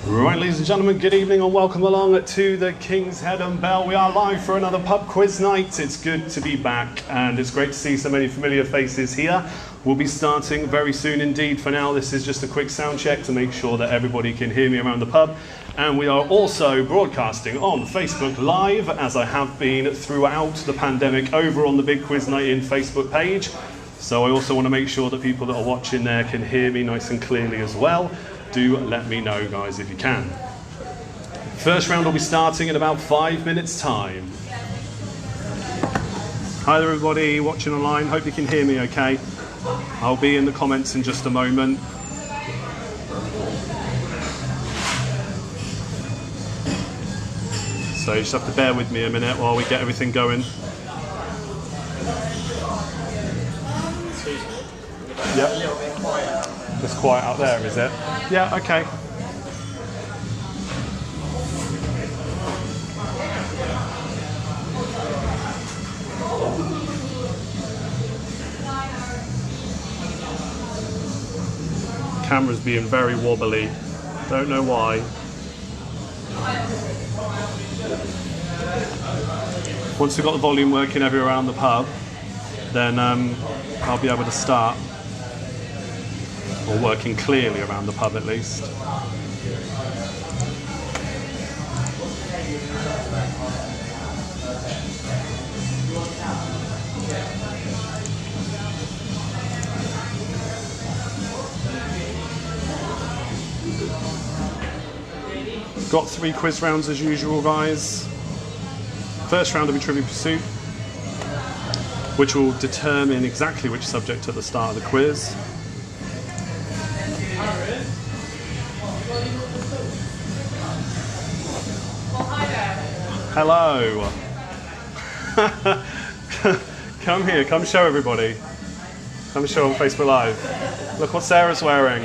Right, ladies and gentlemen, good evening and welcome along to the King's Head and Bell. We are live for another pub quiz night. It's good to be back and it's great to see so many familiar faces here. We'll be starting very soon indeed. For now, this is just a quick sound check to make sure that everybody can hear me around the pub. And we are also broadcasting on Facebook Live, as I have been throughout the pandemic, over on the BigQuizNightIn Facebook page. So I also want to make sure that people that are watching there can hear me nice and clearly as well. Do let me know, guys, if you can. First round will be starting in about 5 minutes' time. Hi there, everybody watching online. Hope you can hear me okay. I'll be in the comments in just a moment. So you just have to bear with me a minute while we get everything going. Yep. It's quiet out there, is it? Yeah, okay. Camera's being very wobbly. Don't know why. Once we've got the volume working everywhere around the pub, then I'll be able to start. Or working clearly around the pub at least. Got 3 quiz rounds as usual, guys. First round will be Trivia Pursuit, which will determine exactly which subject at the start of the quiz. Hello. Come here, come show everybody. Come show on Facebook Live. Look what Sarah's wearing.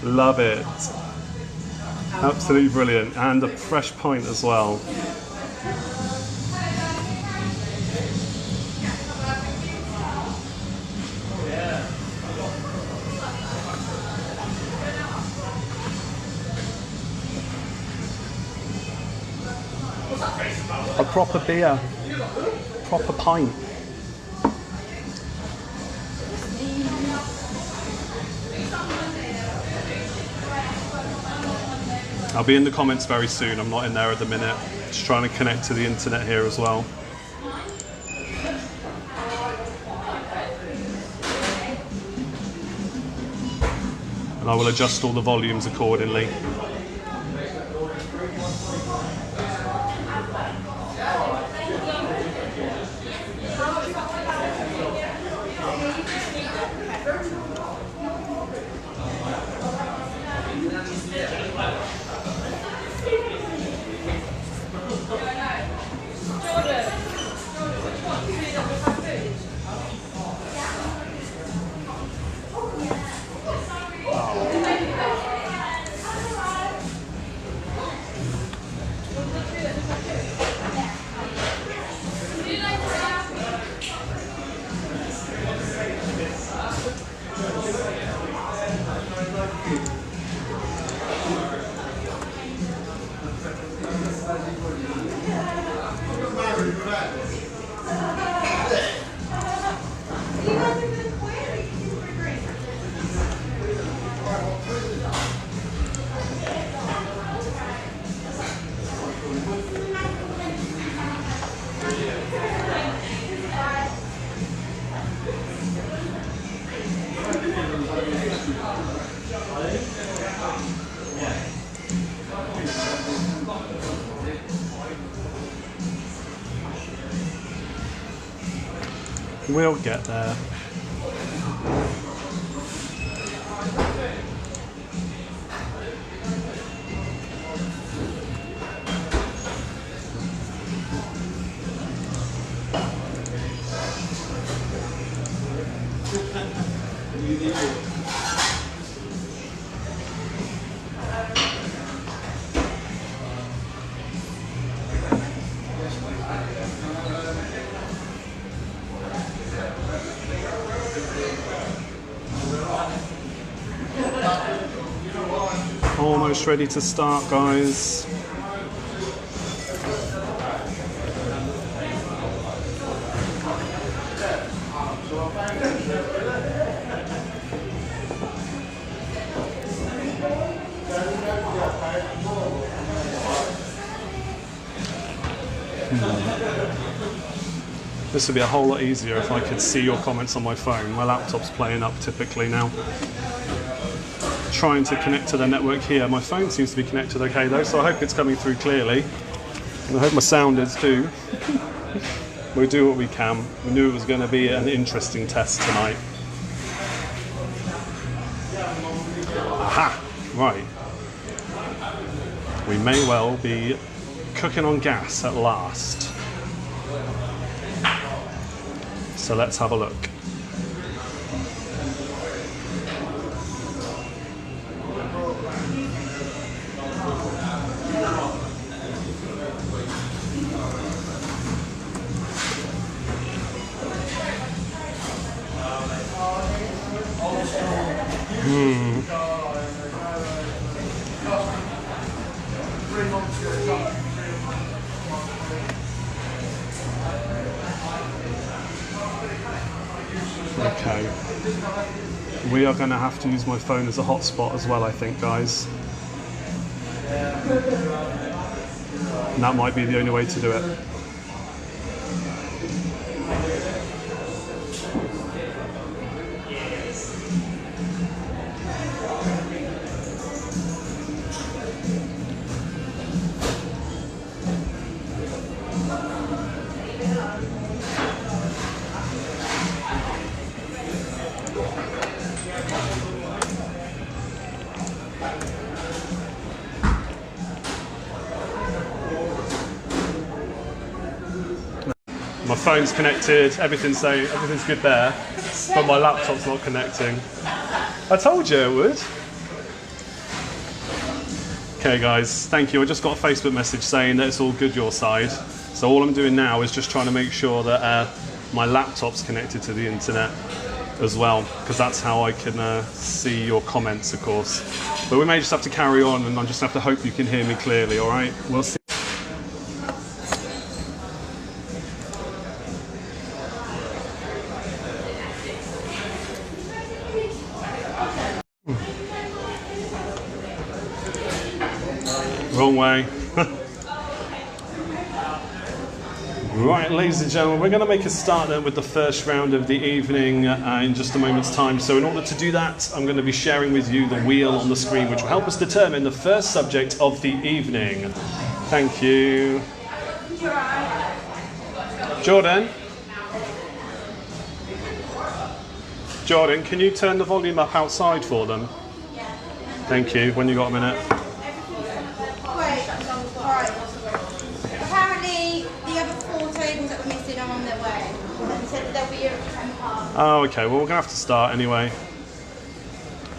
Love it. Absolutely brilliant. And a fresh pint as well. A proper beer, proper pint. I'll be in the comments very soon. I'm not in there at the minute. Just trying to connect to the internet here as well. And I will adjust all the volumes accordingly. We'll get there. Almost ready to start, guys. This would be a whole lot easier if I could see your comments on my phone. My laptop's playing up typically now. Trying to connect to the network here. My phone seems to be connected okay though, so I hope it's coming through clearly. And I hope my sound is too. We'll do what we can. We knew it was going to be an interesting test tonight. Aha! Right. We may well be cooking on gas at last. So let's have a look. Okay. We are going to have to use my phone as a hotspot as well, I think, guys. And that might be the only way to do it. My phone's connected, everything's good there, but my laptop's not connecting. I told you it would. Okay guys, thank you. I just got a Facebook message saying that it's all good your side. So all I'm doing now is just trying to make sure that my laptop's connected to the internet as well, because that's how I can see your comments, of course. But we may just have to carry on, and I just have to hope you can hear me clearly, all right? We'll see. Wrong way. Right, ladies and gentlemen, we're going to make a start then with the first round of the evening in just a moment's time. So in order to do that, I'm going to be sharing with you the wheel on the screen, which will help us determine the first subject of the evening. Thank you. Jordan? Jordan, can you turn the volume up outside for them? Thank you, when you got a minute. Oh, okay, well we're going to have to start anyway.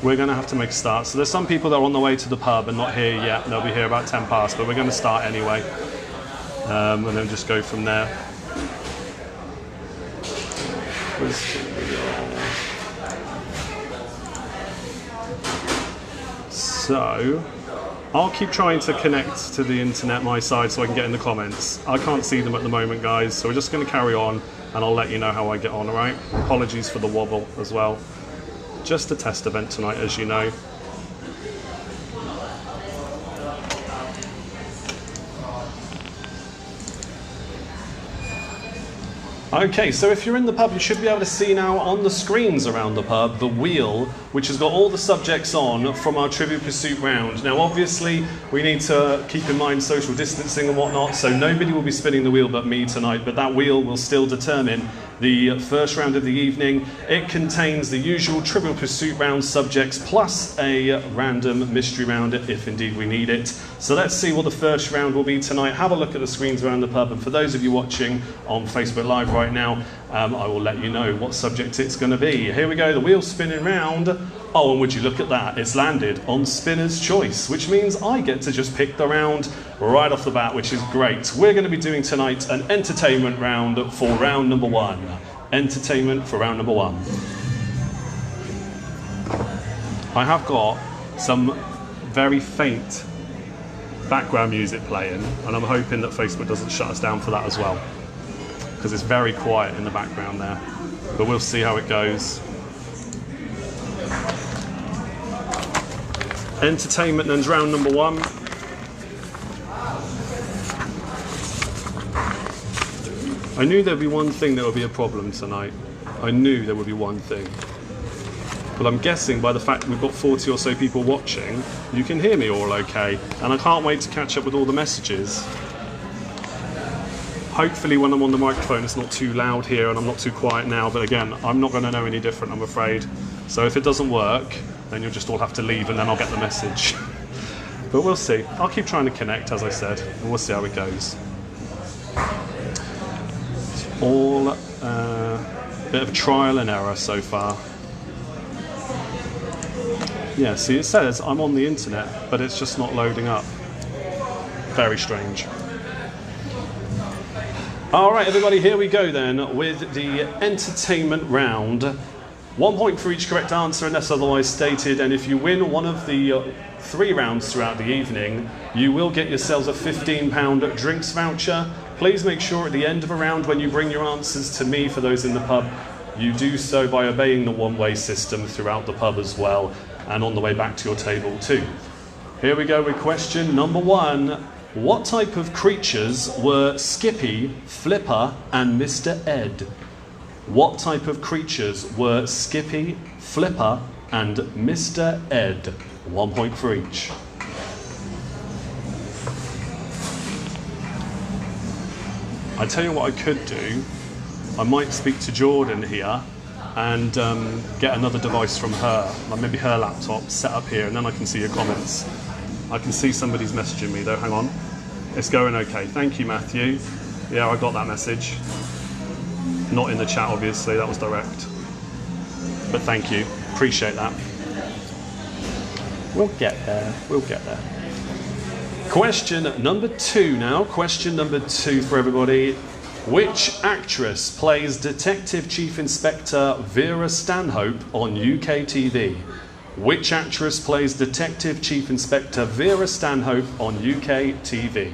We're going to have to make a start. So there's some people that are on the way to the pub and not here yet. They'll be here about 10 past, but we're going to start anyway. And then just go from there. So, I'll keep trying to connect to the internet my side so I can get in the comments. I can't see them at the moment, guys, so we're just going to carry on and I'll let you know how I get on, alright? Apologies for the wobble as well. Just a test event tonight, as you know. Okay, so if you're in the pub, you should be able to see now on the screens around the pub the wheel, which has got all the subjects on from our Trivial Pursuit round. Now, obviously, we need to keep in mind social distancing and whatnot, so nobody will be spinning the wheel but me tonight, but that wheel will still determine the first round of the evening. It contains the usual Trivial Pursuit round subjects plus a random mystery round if indeed we need it. So let's see what the first round will be tonight. Have a look at the screens around the pub, and for those of you watching on Facebook Live right now, I will let you know what subject it's going to be. Here we go, the wheel's spinning round. Oh, and would you look at that, it's landed on Spinner's Choice, which means I get to just pick the round right off the bat, which is great. We're going to be doing tonight an entertainment round for round number one. Entertainment for round number one. I have got some very faint background music playing, and I'm hoping that Facebook doesn't shut us down for that as well, because it's very quiet in the background there. But we'll see how it goes. Entertainment and round number 1. I knew there'd be one thing that would be a problem tonight. I knew there would be one thing. But I'm guessing by the fact we've got 40 or so people watching, you can hear me all okay. And I can't wait to catch up with all the messages. Hopefully when I'm on the microphone it's not too loud here and I'm not too quiet now, but again, I'm not going to know any different, I'm afraid. So if it doesn't work, then you'll just all have to leave and then I'll get the message. But we'll see. I'll keep trying to connect, as I said, and we'll see how it goes. It's all a bit of trial and error so far. Yeah, see, it says I'm on the internet, but it's just not loading up. Very strange. All right, everybody, here we go then with the entertainment round. 1 point for each correct answer unless otherwise stated, and if you win one of the 3 rounds throughout the evening, you will get yourselves a £15 drinks voucher. Please make sure at the end of a round when you bring your answers to me, for those in the pub, you do so by obeying the one-way system throughout the pub as well, and on the way back to your table too. Here we go with question number 1. What type of creatures were Skippy, Flipper and Mr. Ed? What type of creatures were Skippy, Flipper and Mr. Ed? 1 point for each. I tell you what I could do. I might speak to Jordan here and get another device from her, like maybe her laptop, set up here, and then I can see your comments. I can see somebody's messaging me though, hang on. It's going okay. Thank you, Matthew. Yeah, I got that message. Not in the chat, obviously, that was direct. But thank you, appreciate that. We'll get there, we'll get there. Question number 2 now. Question number 2 for everybody. Which actress plays Detective Chief Inspector Vera Stanhope on UK TV? Which actress plays Detective Chief Inspector Vera Stanhope on UK TV?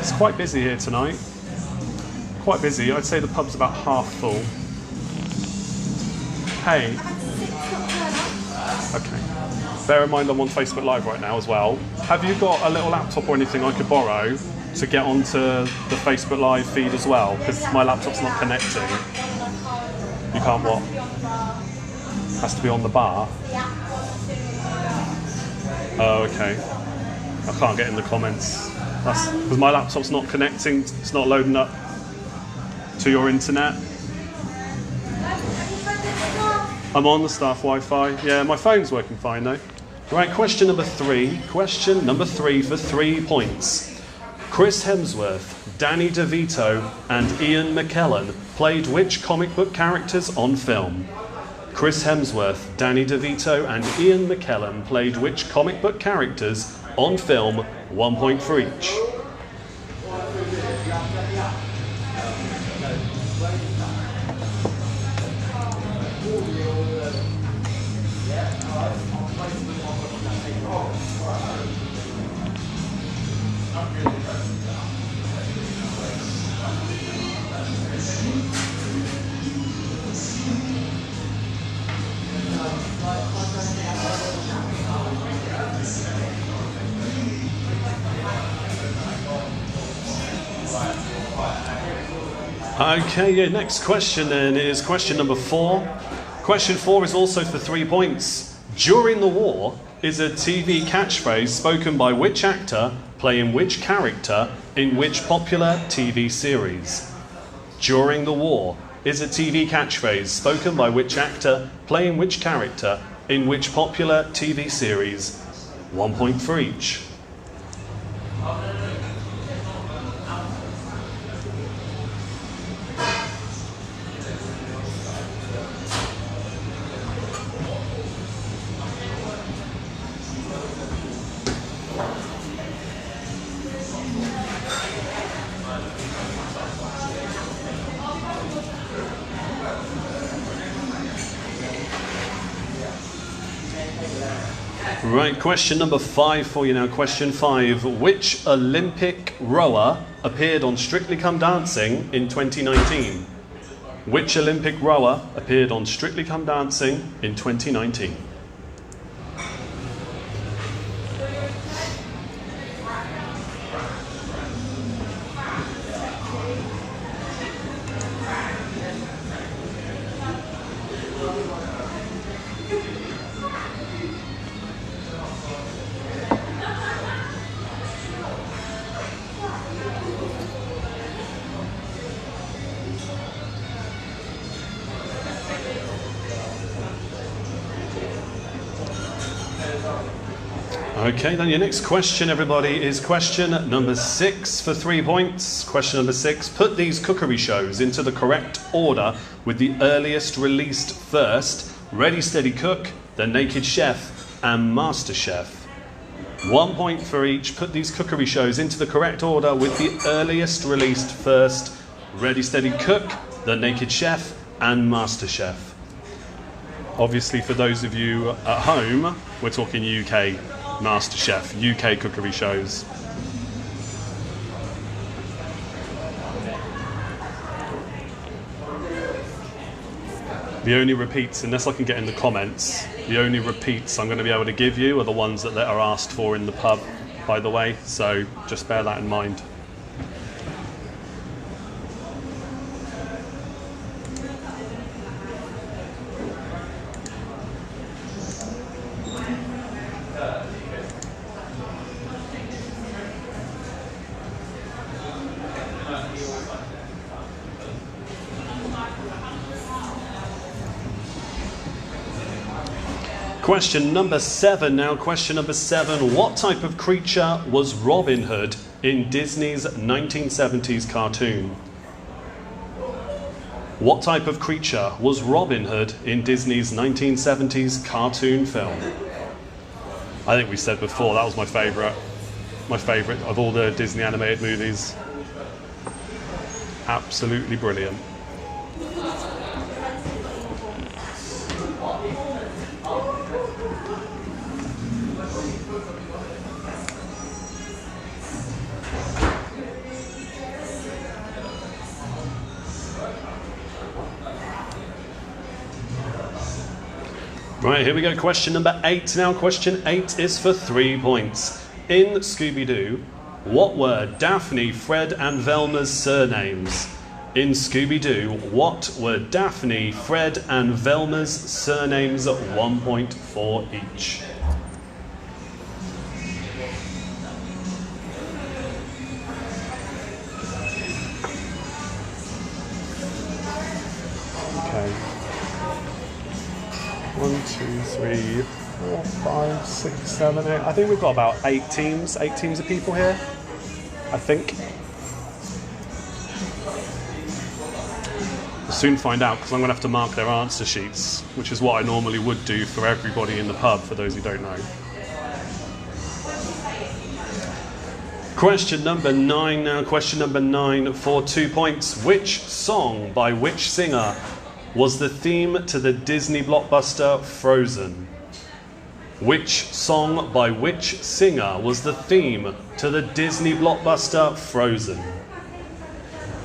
It's quite busy here tonight. Quite busy. I'd say the pub's about half full. Hey. Okay. Bear in mind I'm on Facebook Live right now as well. Have you got a little laptop or anything I could borrow to get onto the Facebook Live feed as well? Because my laptop's not connecting. You can't what? Has to be on the bar? Oh, okay. I can't get in the comments. That's because my laptop's not connecting, it's not loading up to your internet. I'm on the staff Wi-Fi. Yeah, my phone's working fine though. Right, question number 3. Question number 3 for 3 points. Chris Hemsworth, Danny DeVito and Ian McKellen played which comic book characters on film? Chris Hemsworth, Danny DeVito and Ian McKellen played which comic book characters on film? 1 point for each. Okay, yeah, next question then is question number 4. Question 4 is also for 3 points. During the war is a TV catchphrase spoken by which actor playing which character in which popular TV series? During the war is a TV catchphrase spoken by which actor playing which character in which popular TV series? 1 point for each. Right, question number 5 for you now. Question 5. Which Olympic rower appeared on Strictly Come Dancing in 2019? Which Olympic rower appeared on Strictly Come Dancing in 2019? Okay, then your next question, everybody, is question number 6 for 3 points. Question number 6. Put these cookery shows into the correct order with the earliest released first. Ready, Steady, Cook, The Naked Chef, and Master Chef. 1 point for each. Put these cookery shows into the correct order with the earliest released first. Ready, Steady, Cook, The Naked Chef, and Master Chef. Obviously, for those of you at home, we're talking UK MasterChef, UK cookery shows. The only repeats, unless I can get in the comments, the only repeats I'm going to be able to give you are the ones that are asked for in the pub, by the way, so just bear that in mind. Question number 7 now. Question number 7. What type of creature was Robin Hood in Disney's 1970s cartoon? What type of creature was Robin Hood in Disney's 1970s cartoon film? I think we said before, that was my favourite of all the Disney animated movies. Absolutely brilliant. Right, here we go. Question number 8 now. Question 8 is for 3 points. In Scooby-Doo, what were Daphne, Fred, and Velma's surnames? In Scooby-Doo, what were Daphne, Fred, and Velma's surnames? 1 point for each. Okay. 1, 2, 3, 4, 5, 6, 7, 8. I think we've got about 8 teams of people here, I think. We'll soon find out, because I'm going to have to mark their answer sheets, which is what I normally would do for everybody in the pub, for those who don't know. Question number 9 now. Question number 9 for 2 points. Which song by which singer was the theme to the Disney blockbuster Frozen? Which song by which singer was the theme to the Disney blockbuster Frozen?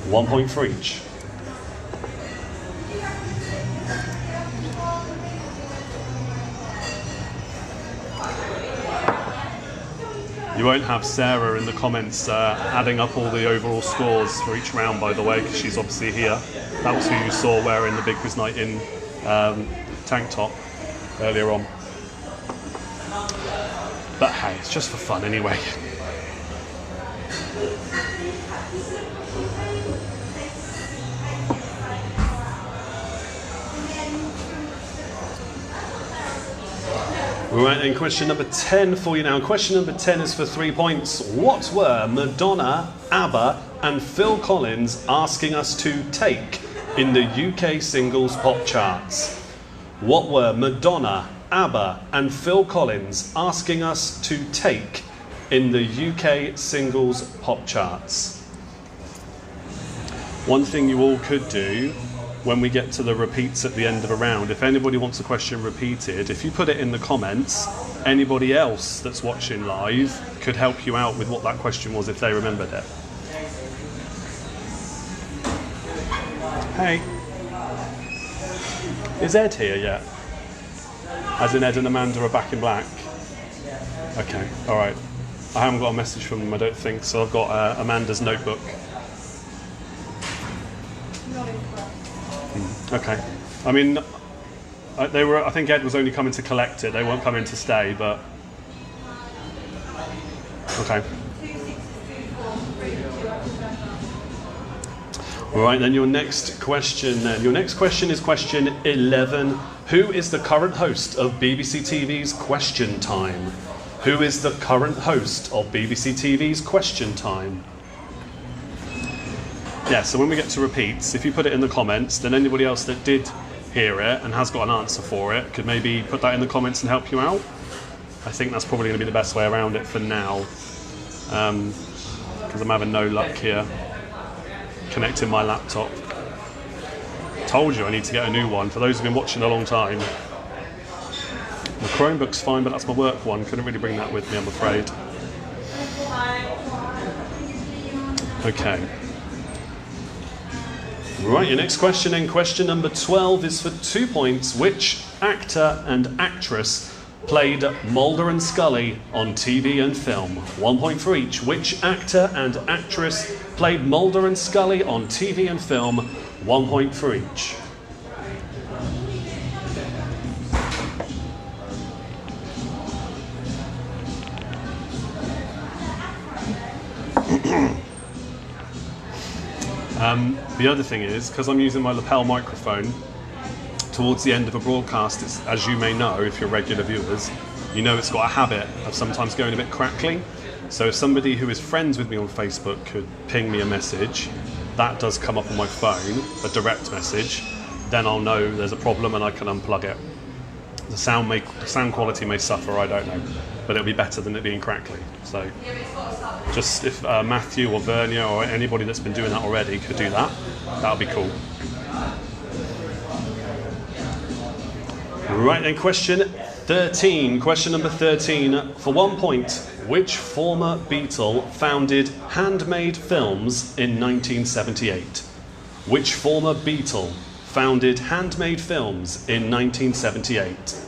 1 point for each. You won't have Sarah in the comments adding up all the overall scores for each round, by the way, because she's obviously here. That was who you saw wearing the BigQuizNightIn tank top earlier on. But hey, it's just for fun anyway. Right, then question number 10 for you now. Question number 10 is for 3 points. What were Madonna, ABBA, and Phil Collins asking us to take in the UK singles pop charts? What were Madonna, ABBA, and Phil Collins asking us to take in the UK singles pop charts? One thing you all could do when we get to the repeats at the end of a round, if anybody wants a question repeated, if you put it in the comments, anybody else that's watching live could help you out with what that question was if they remembered it. Hey. Is Ed here yet? As in Ed and Amanda are back in black? Okay, alright. I haven't got a message from them, I don't think, so I've got Amanda's notebook. Okay. I mean, I think Ed was only coming to collect it, they weren't coming to stay, but... Okay. Alright, then your next question then. Your next question is question 11. Who is the current host of BBC TV's Question Time? Who is the current host of BBC TV's Question Time? Yeah, so when we get to repeats, if you put it in the comments, then anybody else that did hear it and has got an answer for it could maybe put that in the comments and help you out. I think that's probably going to be the best way around it for now, because I'm having no luck here connecting my laptop. Told you I need to get a new one. For those who've been watching a long time, the Chromebook's fine, but that's my work one. Couldn't really bring that with me, I'm afraid. Okay. Right, your next question then, question number 12 is for 2 points. Which actor and actress played Mulder and Scully on TV and film? 1 point for each. Which actor and actress played Mulder and Scully on TV and film? 1 point for each. The other thing is, because I'm using my lapel microphone, towards the end of a broadcast, it's, as you may know if you're regular viewers, you know it's got a habit of sometimes going a bit crackly. So if somebody who is friends with me on Facebook could ping me a message, that does come up on my phone, a direct message, then I'll know there's a problem and I can unplug it. The sound quality may suffer, I don't know, but it'll be better than it being crackly. So just if Matthew or Vernia or anybody that's been doing that already could do that, that would be cool. Right then, question 13. Question number 13. For 1 point, which former Beatle founded Handmade Films in 1978? Which former Beatle founded Handmade Films in 1978?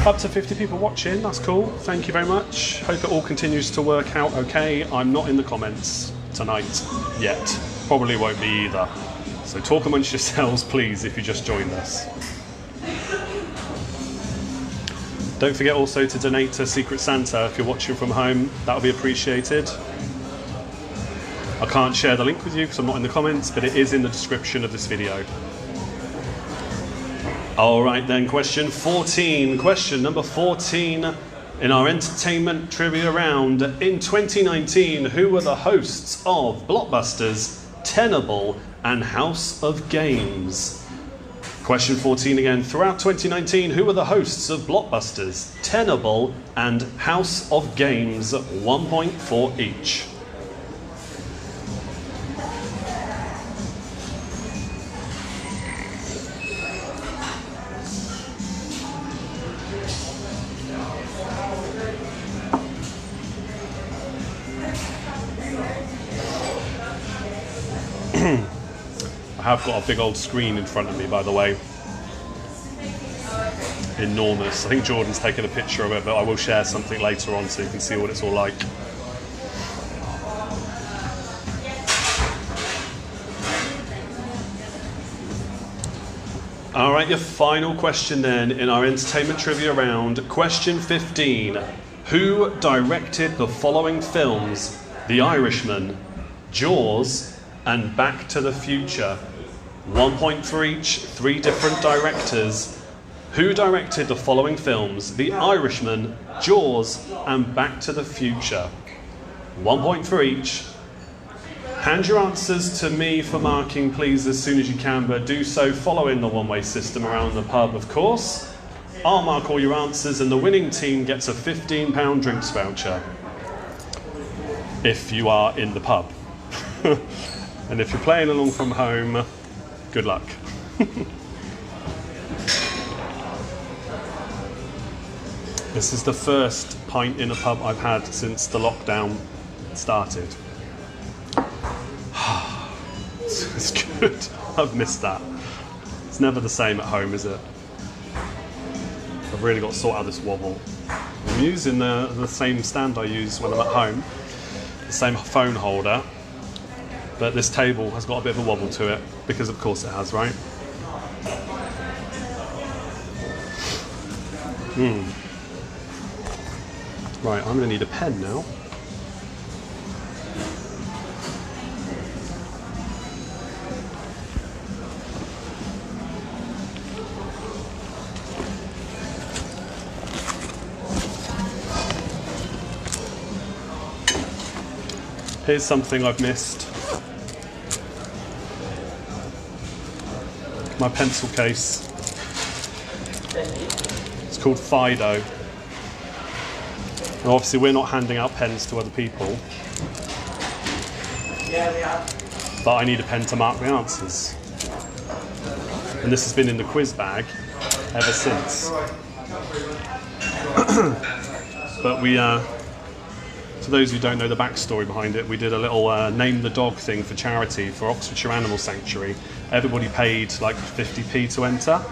Up to 50 people watching, that's cool. Thank you very much. Hope it all continues to work out okay. I'm not in the comments tonight yet. Probably won't be either. So talk amongst yourselves, please, if you just joined us. Don't forget also to donate to Secret Santa if you're watching from home. That'll be appreciated. I can't share the link with you because I'm not in the comments, but it is in the description of this video. All right then, question 14. Question number 14 in our entertainment trivia round. In 2019, who were the hosts of Blockbusters, Tenable, and House of Games? Question 14 again. Throughout 2019, who were the hosts of Blockbusters, Tenable, and House of Games? 1 point for each. I have got a big old screen in front of me, by the way. Enormous. I think Jordan's taken a picture of it, but I will share something later on so you can see what it's all like. All right, your final question then in our entertainment trivia round. Question 15. Who directed the following films? The Irishman, Jaws, and Back to the Future? 1 point for each, 3 different directors. Who directed the following films? The Irishman, Jaws, and Back to the Future? 1 point for each. Hand your answers to me for marking, please, as soon as you can, but do so following the one-way system around the pub, of course. I'll mark all your answers, and the winning team gets a £15 drinks voucher. If you are in the pub. And if you're playing along from home, good luck. This is the first pint in a pub I've had since the lockdown started. It's good. I've missed that. It's never the same at home, is it? I've really got to sort out this wobble. I'm using the same stand I use when I'm at home, the same phone holder, but this table has got a bit of a wobble to it, because of course it has, right? Right, I'm going to need a pen now. Here's something I've missed. My pencil case. It's called Fido. And obviously we're not handing out pens to other people. But I need a pen to mark the answers. And this has been in the quiz bag ever since. But we, for those who don't know the backstory behind it, we did a little name the dog thing for charity for Oxfordshire Animal Sanctuary. Everybody paid like 50p to enter.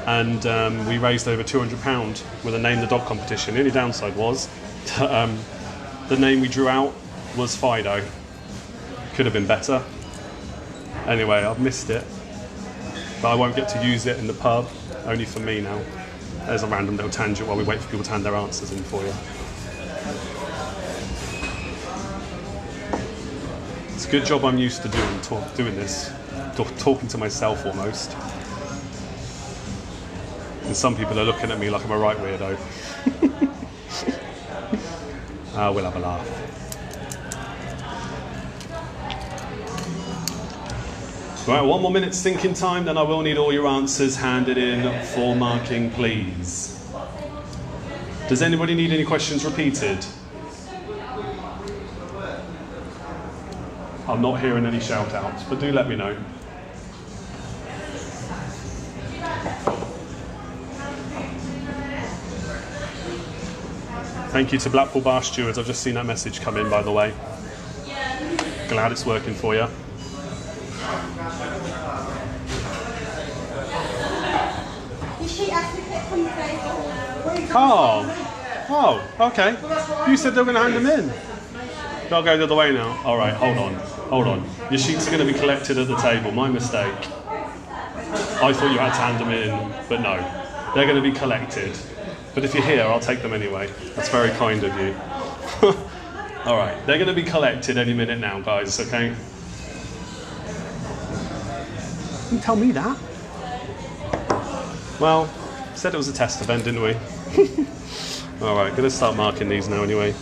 And we raised over £200 with a name the dog competition. The only downside was the name we drew out was Fido. Could have been better. Anyway, I've missed it. But I won't get to use it in the pub, only for me now. There's a random little tangent while we wait for people to hand their answers in for you. It's a good job I'm used to doing this, talking to myself almost. And some people are looking at me like I'm a right weirdo. We'll have a laugh. Right, 1 more minute's thinking time, then I will need all your answers handed in for marking, please. Does anybody need any questions repeated? I'm not hearing any shout outs, but do let me know. Thank you to Blackpool Bar Stewards. I've just seen that message come in, by the way. Glad it's working for you. Oh, okay. You said they were going to hand them in. I'll go the other way now. All right, hold on. Your sheets are going to be collected at the table. My mistake. I thought you had to hand them in, but no. They're going to be collected. But if you're here, I'll take them anyway. That's very kind of you. All right, they're going to be collected any minute now, guys, okay? You didn't tell me that. Well, said it was a test event, didn't we? All right, going to start marking these now anyway.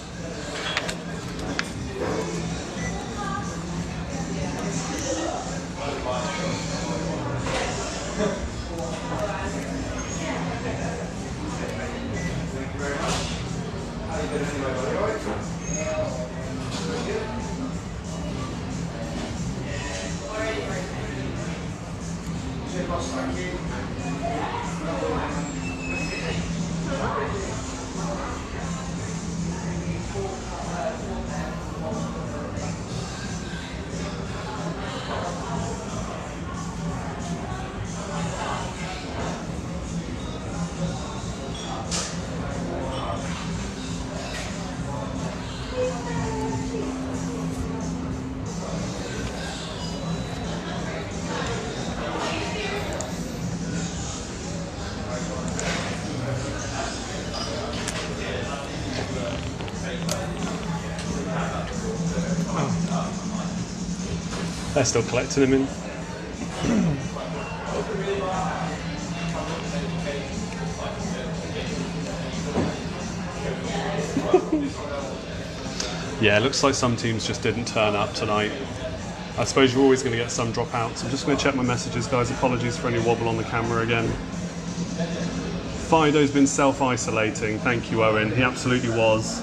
They're still collecting them in. Yeah, it looks like some teams just didn't turn up tonight. I suppose you're always going to get some dropouts. I'm just going to check my messages, guys. Apologies for any wobble on the camera again. Fido's been self-isolating. Thank you, Owen. He absolutely was.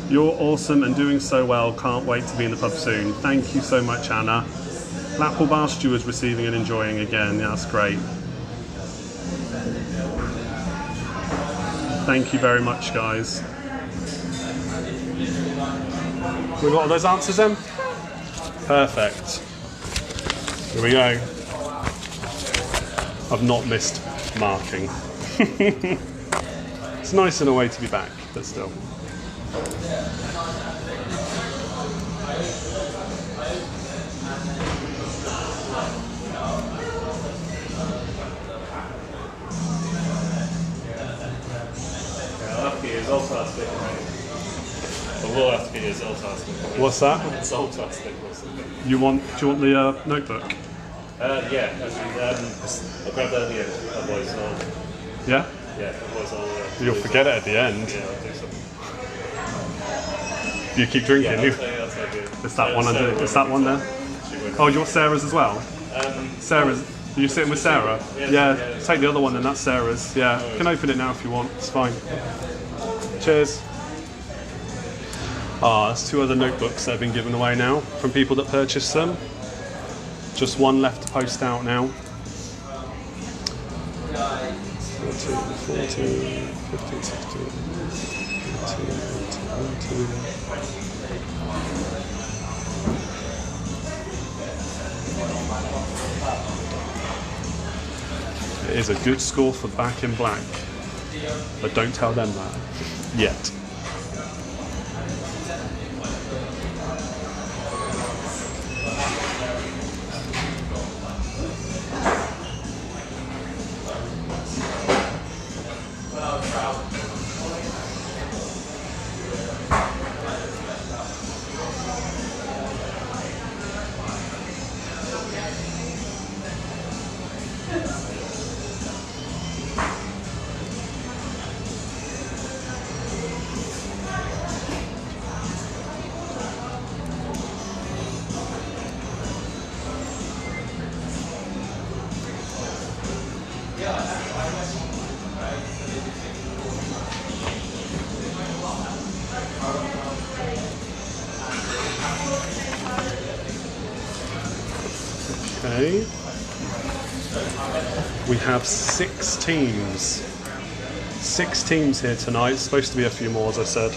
You're awesome and doing so well. Can't wait to be in the pub soon. Thank you so much, Anna. Blackpool Bar Stewards receiving and enjoying again. Yeah, that's great. Thank you very much, guys. We got all those answers then? Perfect. Here we go. I've not missed marking. It's nice in a way to be back, but still. What's that? Do you want the notebook? Yeah, actually, I'll grab that at the end, otherwise I'll... Yeah? Yeah, otherwise I'll... You'll forget it at the end. Yeah, I'll do something. Do you keep drinking? Yeah, I'll take it. It's that one under, it's that one there? Oh, do you want Sarah's as well? Sarah's, are you sitting with Sarah? Yeah, take the other one then, that's Sarah's. Yeah, you can open it now if you want, it's fine. Cheers. There's 2 other notebooks that have been given away now from people that purchased them. Just one left to post out now. 14, 15, 16, 18, 19. It is a good score for Back in Black, but don't tell them that yet. Okay. We have 6 teams. 6 teams here tonight. It's supposed to be a few more, as I said.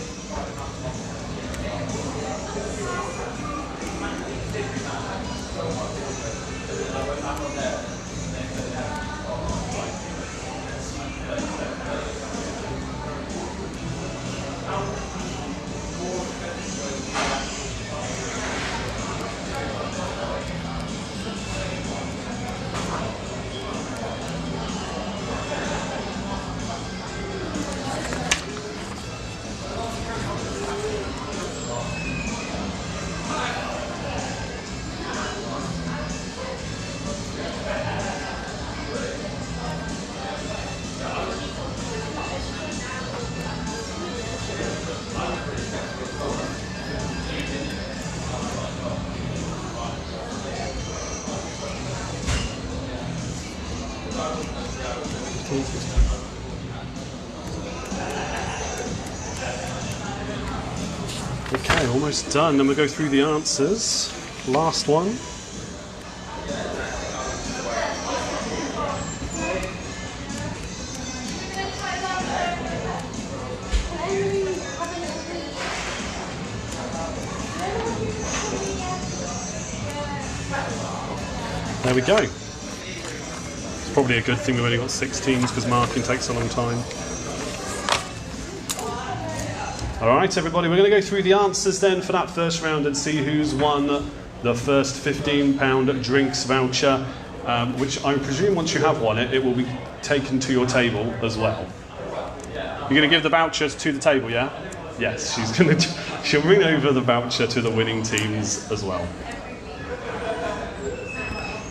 Okay, almost done. Then we'll go through the answers. Last one. There we go. It's probably a good thing we've only got 6 teams because marking takes a long time. Alright everybody, we're going to go through the answers then for that first round and see who's won the first £15 drinks voucher, which I presume once you have won it, it will be taken to your table as well. You're going to give the vouchers to the table, yeah? Yes, she'll bring over the voucher to the winning teams as well.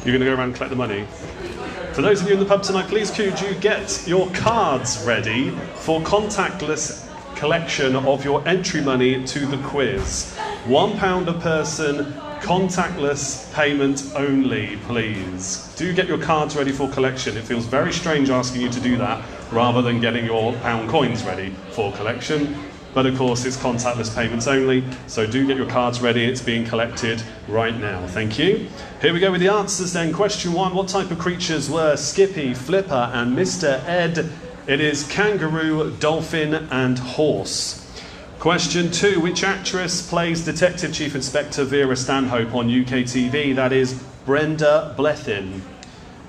You're going to go around and collect the money. For those of you in the pub tonight, please could you get your cards ready for contactless collection of your entry money to the quiz. £1 a person, contactless payment only, please. Do get your cards ready for collection. It feels very strange asking you to do that rather than getting your pound coins ready for collection. But of course it's contactless payments only, so do get your cards ready. It's being collected right now. Thank you. Here we go with the answers then. Question 1, what type of creatures were Skippy, Flipper and Mr. Ed It is kangaroo, dolphin, and horse. Question 2. Which actress plays Detective Chief Inspector Vera Stanhope on UK TV? That is Brenda Blethyn.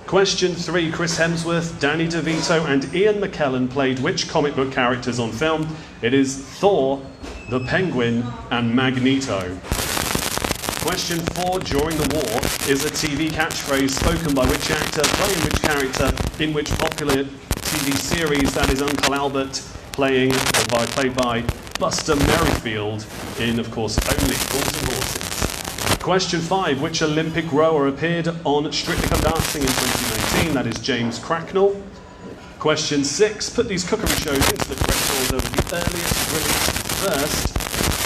Question 3. Chris Hemsworth, Danny DeVito, and Ian McKellen played which comic book characters on film? It is Thor, the Penguin, and Magneto. Question 4. During the war is a TV catchphrase spoken by which actor playing which character in which popular TV series? That is Uncle Albert played by Buster Merrifield in, of course, Only Fools and Horses. Question 5. Which Olympic rower appeared on Strictly Come Dancing in 2019? That is James Cracknell. Question 6. Put these cookery shows into the correct order with the earliest released first.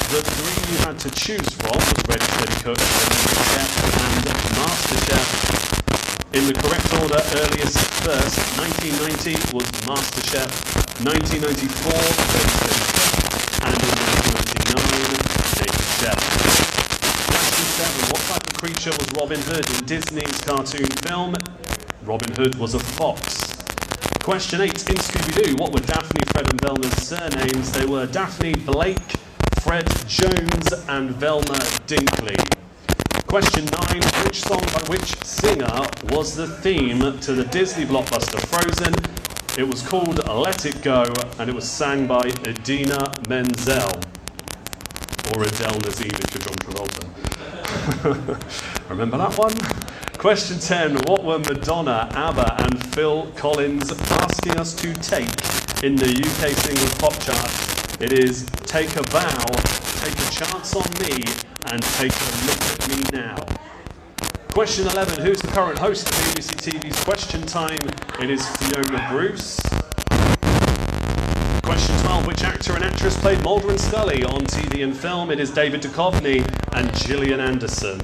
The 3 you had to choose from was Ready Steady Cook, Chef, and MasterChef. In the correct order, earliest first, 1990 was MasterChef, 1994, Ready Steady Cook, and in 1999, Naked Chef. Question 7. What type of creature was Robin Hood in Disney's cartoon film? Robin Hood was a fox. Question 8. In Scooby-Doo, what were Daphne, Fred, and Velma's surnames? They were Daphne Blake, Fred Jones, and Velma Dinkley. Question 9. Which song by which singer was the theme to the Disney blockbuster Frozen? It was called Let It Go, and it was sang by Idina Menzel. Or Adele Nazim if you're John Travolta. Remember that one? Question 10. What were Madonna, ABBA, and Phil Collins asking us to take in the UK singles pop chart? It is Take a Bow, Take a Chance on Me, and Take a Look at Me Now. Question 11. Who's the current host of BBC TV's Question Time? It is Fiona Bruce. Question 12. Which actor and actress played Mulder and Scully on TV and film? It is David Duchovny and Gillian Anderson.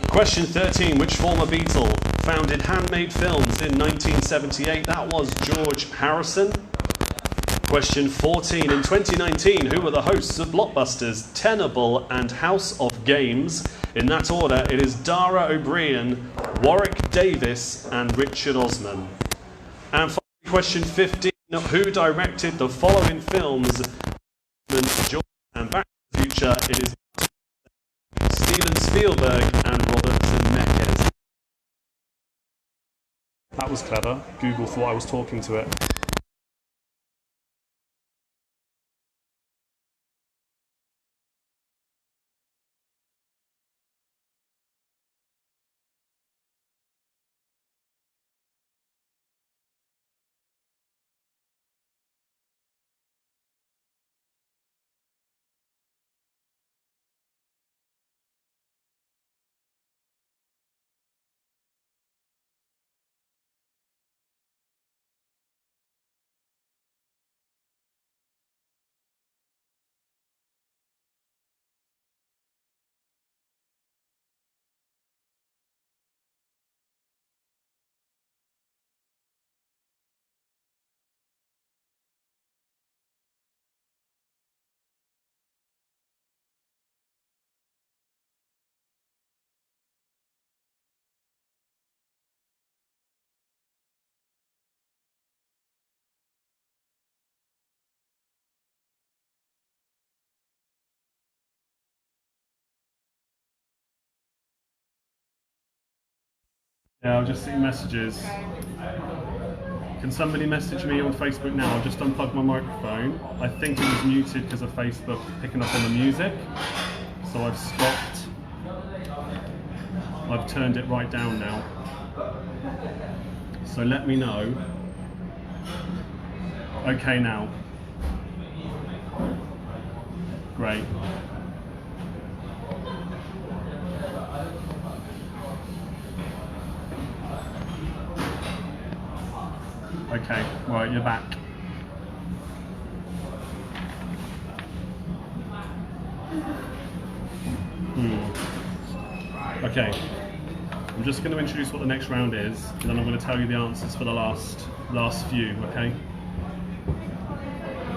Question 13. Which former Beatle founded Handmade Films in 1978? That was George Harrison. Question 14. In 2019, who were the hosts of blockbusters Tenable and House of Games? In that order, it is Dara O'Brien, Warwick Davis, and Richard Osman. And finally, question 15. Who directed the following films? And Back to the Future. It is Steven Spielberg and Robert Zemeckis. That was clever. Google thought I was talking to it. Yeah, I've just seen messages. Can somebody message me on Facebook now? I've just unplugged my microphone. I think it was muted because of Facebook picking up on the music. So I've stopped. I've turned it right down now. So let me know. Okay now. Great. Okay, right, you're back. Okay, I'm just going to introduce what the next round is, and then I'm going to tell you the answers for the last few, okay?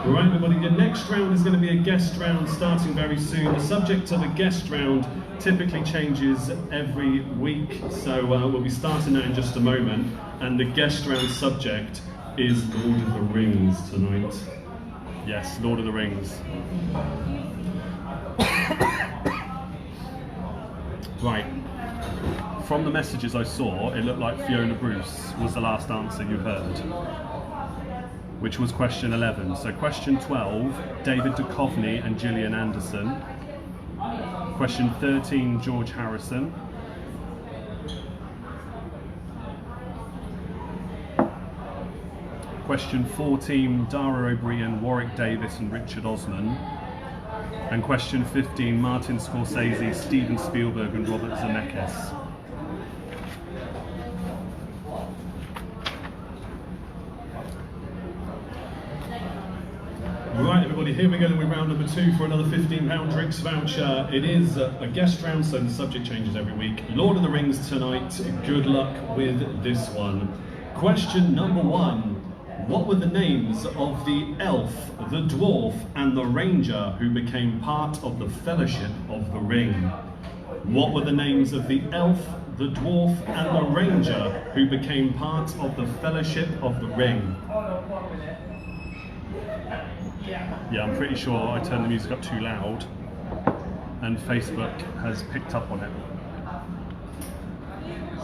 Right, everybody, your next round is going to be a guest round starting very soon. The subject of a guest round typically changes every week, so we'll be starting that in just a moment. And the guest round subject is Lord of the Rings tonight? Yes, Lord of the Rings. Right. From the messages I saw, it looked like Fiona Bruce was the last answer you heard, which was question 11. So question 12, David Duchovny and Gillian Anderson. Question 13, George Harrison. Question 14, Dara O'Brien, Warwick Davis and Richard Osman. And question 15, Martin Scorsese, Steven Spielberg and Robert Zemeckis. Right, everybody, here we go. We're round number 2 for another £15 drinks voucher. It is a guest round, so the subject changes every week. Lord of the Rings tonight. Good luck with this one. Question number 1. What were the names of the elf, the dwarf, and the ranger who became part of the Fellowship of the Ring? What were the names of the elf, the dwarf, and the ranger who became part of the Fellowship of the Ring? Yeah, I'm pretty sure I turned the music up too loud and Facebook has picked up on it.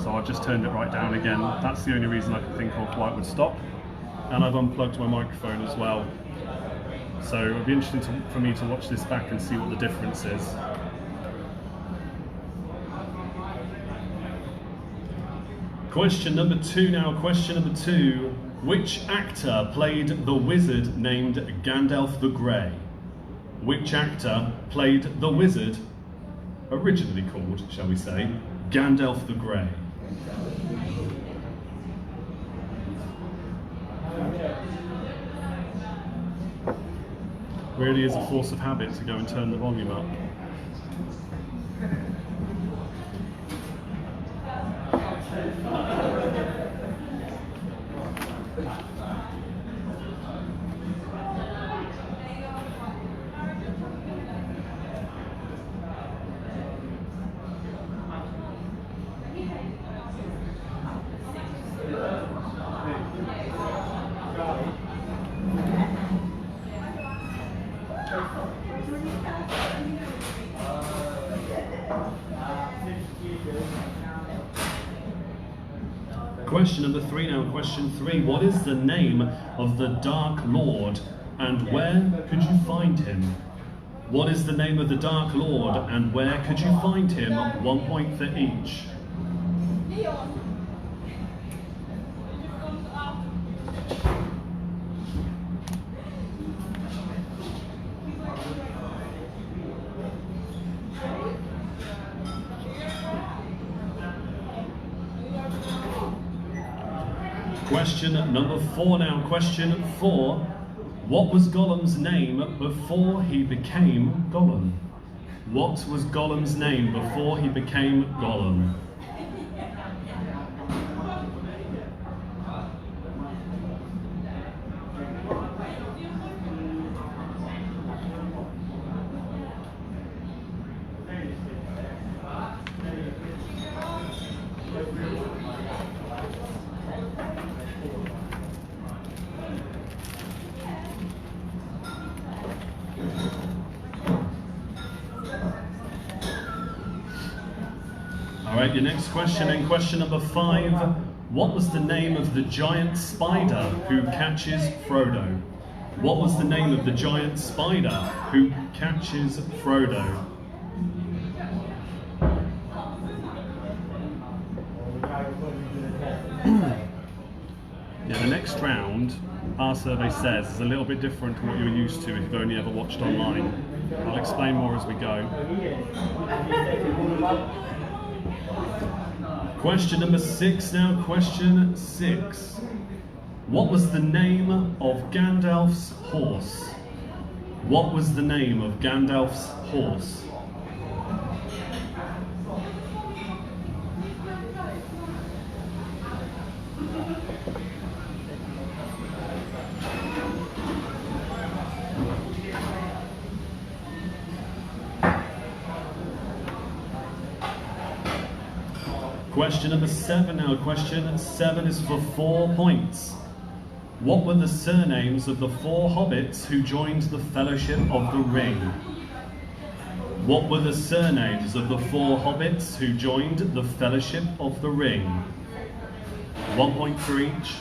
So I've just turned it right down again. That's the only reason I could think of why it would stop. And I've unplugged my microphone as well. So it'll be interesting for me to watch this back and see what the difference is. Question number 2 now. Question number 2. Which actor played the wizard named Gandalf the Grey? Which actor played the wizard, originally called, shall we say, Gandalf the Grey? Really is a force of habit to go and turn the volume up. Question number 3 now. Question 3. What is the name of the Dark Lord and where could you find him? What is the name of the Dark Lord and where could you find him? 1 point for each. Question number 4 now. Question 4. What was Gollum's name before he became Gollum? What was Gollum's name before he became Gollum? Alright, your next question, and question number 5. What was the name of the giant spider who catches Frodo? What was the name of the giant spider who catches Frodo? Yeah, the next round, our survey says, is a little bit different to what you're used to if you've only ever watched online. I'll explain more as we go. Question number 6 now. Question 6. What was the name of Gandalf's horse? What was the name of Gandalf's horse? Question number 7 now. Question 7 is for 4 points. What were the surnames of the 4 hobbits who joined the Fellowship of the Ring? What were the surnames of the 4 hobbits who joined the Fellowship of the Ring? 1 point for each.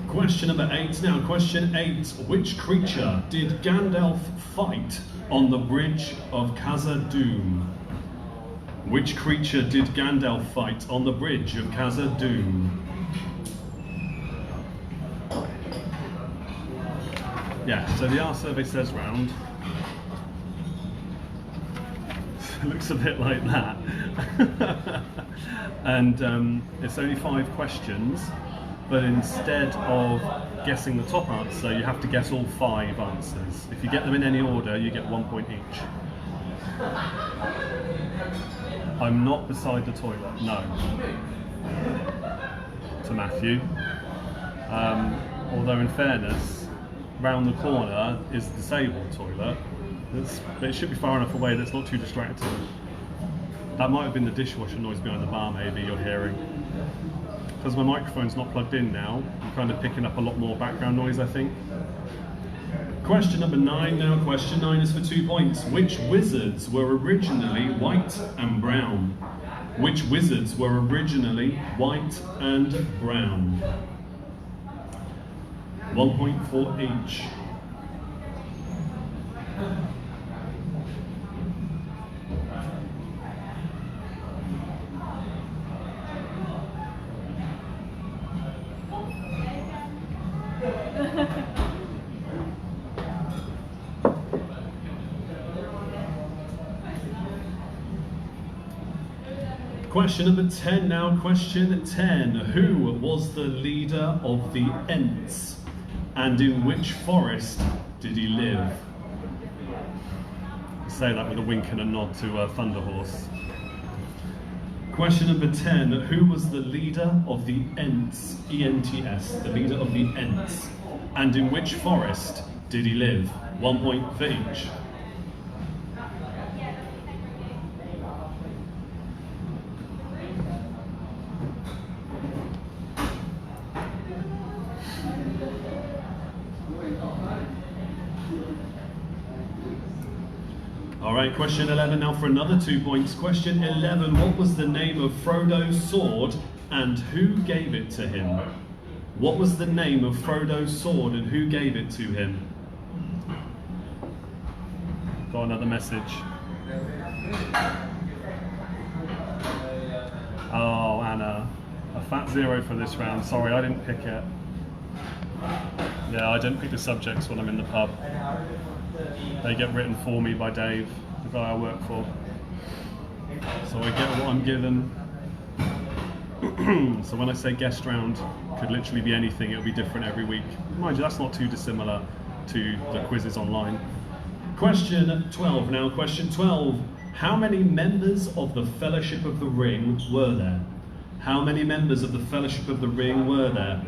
Question number 8 now. Question 8. Which creature did Gandalf fight on the bridge of Khazad-dûm? Which creature did Gandalf fight on the bridge of Khazad-dûm? Yeah, so the R survey says round. It looks a bit like that. And it's only 5 questions. But instead of guessing the top answer, you have to guess all 5 answers. If you get them in any order, you get 1 point each. I'm not beside the toilet, no. To Matthew. Although in fairness, round the corner is the disabled toilet. But it should be far enough away that it's not too distracting. That might have been the dishwasher noise behind the bar maybe you're hearing. Because my microphone's not plugged in now, I'm kind of picking up a lot more background noise, I think. Question number 9 now. Question 9 is for 2 points. Which wizards were originally white and brown? Which wizards were originally white and brown? 1 point for each. Question number 10 now. Question 10. Who was the leader of the Ents? And in which forest did he live? I say that with a wink and a nod to Thunderhorse. Question number 10. Who was the leader of the Ents? E-N-T-S. The leader of the Ents. And in which forest did he live? 1 point for each. Alright, question 11 now for another 2 points. Question 11, what was the name of Frodo's sword and who gave it to him? What was the name of Frodo's sword and who gave it to him? Got another message. Oh, Anna. A fat 0 for this round. Sorry, I didn't pick it. Yeah, I don't pick the subjects when I'm in the pub. They get written for me by Dave, the guy I work for. So I get what I'm given. So when I say guest round, could literally be anything, it'll be different every week. Mind you, that's not too dissimilar to the quizzes online. Question 12 now. Question 12. How many members of the Fellowship of the Ring were there? How many members of the Fellowship of the Ring were there?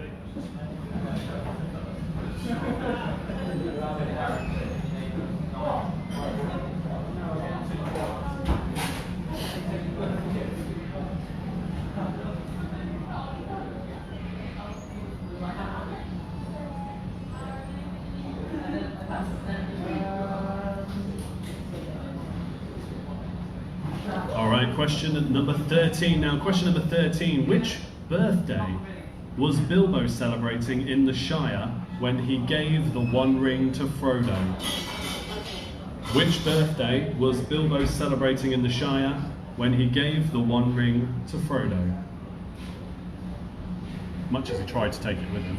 Alright, question number 13 now. Question number 13. Which birthday was Bilbo celebrating in the Shire when he gave the One Ring to Frodo? Which birthday was Bilbo celebrating in the Shire when he gave the One Ring to Frodo? Much as he tried to take it with him.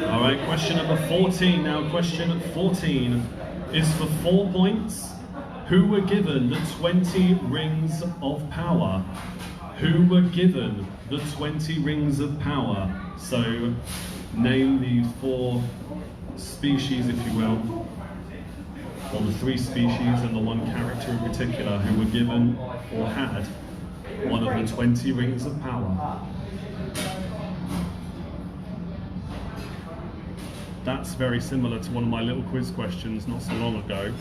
Alright, question number 14 now. Question 14. is for 4 points. Who were given the 20 rings of power? Who were given the 20 rings of power? So name the 4 species, if you will, or the 3 species and the 1 character in particular who were given or had one of the 20 rings of power. That's very similar to one of my little quiz questions not so long ago.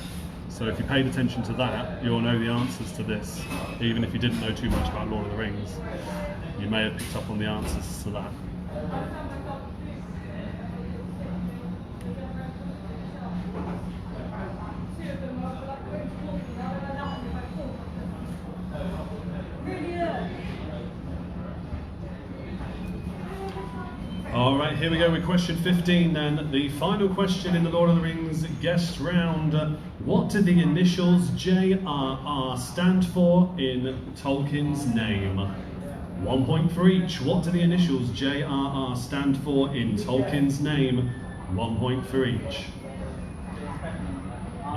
So if you paid attention to that, you'll know the answers to this. Even if you didn't know too much about Lord of the Rings, you may have picked up on the answers to that. All right, here we go with question 15 then. The final question in the Lord of the Rings guest round. What do the initials JRR stand for in Tolkien's name? 1 point for each. What do the initials JRR stand for in Tolkien's name? 1 point for each.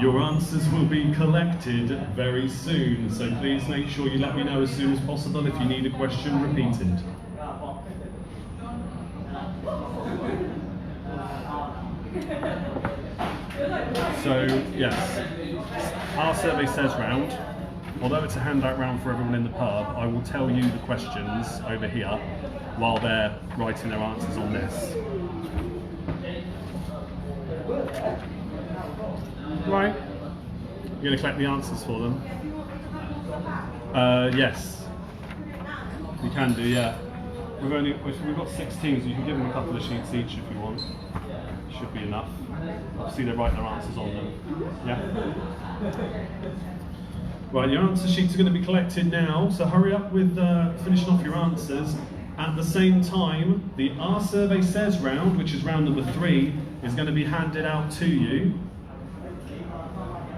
Your answers will be collected very soon, so please make sure you let me know as soon as possible if you need a question repeated. So, yes, our survey says round. Although it's a handout round for everyone in the pub, I will tell you the questions over here while they're writing their answers on this. Right. You're going to collect the answers for them? Yes. You can do, yeah. We've got 6 teams, you can give them a couple of sheets each if you want. Should be enough. Obviously they write their answers on them. Yeah? Right, your answer sheets are going to be collected now, so hurry up with finishing off your answers. At the same time, the Our Survey Says round, which is round number 3, is going to be handed out to you.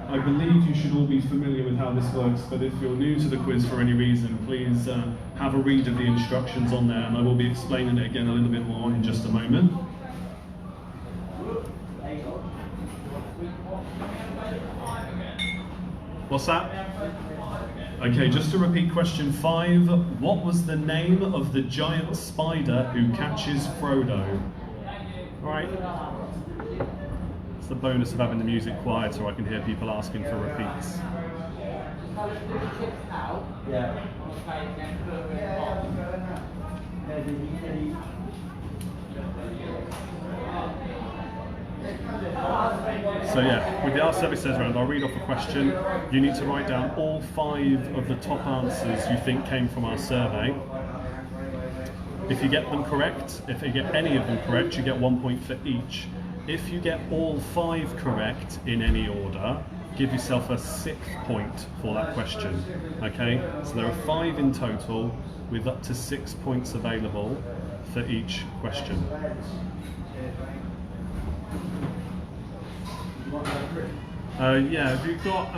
I believe you should all be familiar with how this works, but if you're new to the quiz for any reason, please have a read of the instructions on there, and I will be explaining it again a little bit more in just a moment. What's that? Okay, just to repeat question 5, what was the name of the giant spider who catches Frodo? Alright. It's the bonus of having the music quiet so I can hear people asking for repeats. So yeah, with the Our Survey Says round, I'll read off a question. You need to write down all 5 of the top answers you think came from our survey. If you get them correct, if you get any of them correct, you get 1 point for each. If you get all 5 correct in any order, give yourself a 6th point for that question. Okay, so there are 5 in total with up to 6 points available for each question. Yeah, have you got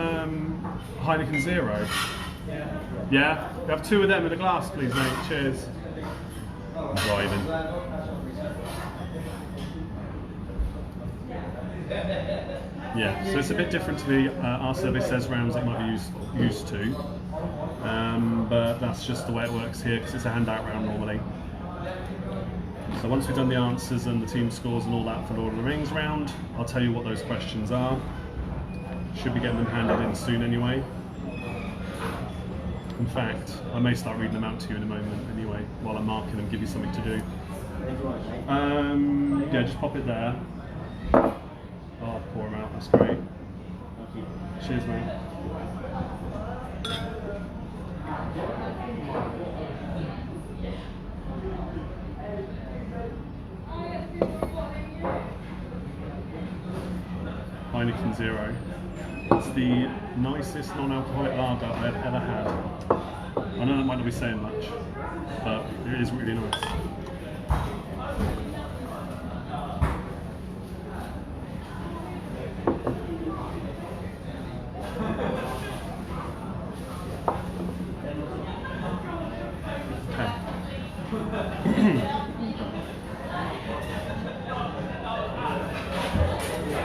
Heineken Zero? Yeah? We have 2 of them in a glass, please, mate. Cheers. I'm driving. Yeah, so it's a bit different to the Our Survey Says rounds that you might be used to. But that's just the way it works here because it's a handout round normally. So once we've done the answers and the team scores and all that for Lord of the Rings round, I'll tell you what those questions are. Should be getting them handed in soon anyway. In fact, I may start reading them out to you in a moment anyway, while I'm marking them, give you something to do. Yeah, just pop it there. I'll pour them out, that's great. Cheers, mate. Heineken Zero. It's the nicest non-alcoholic lager I've ever had. I know that might not be saying much, but it is really nice.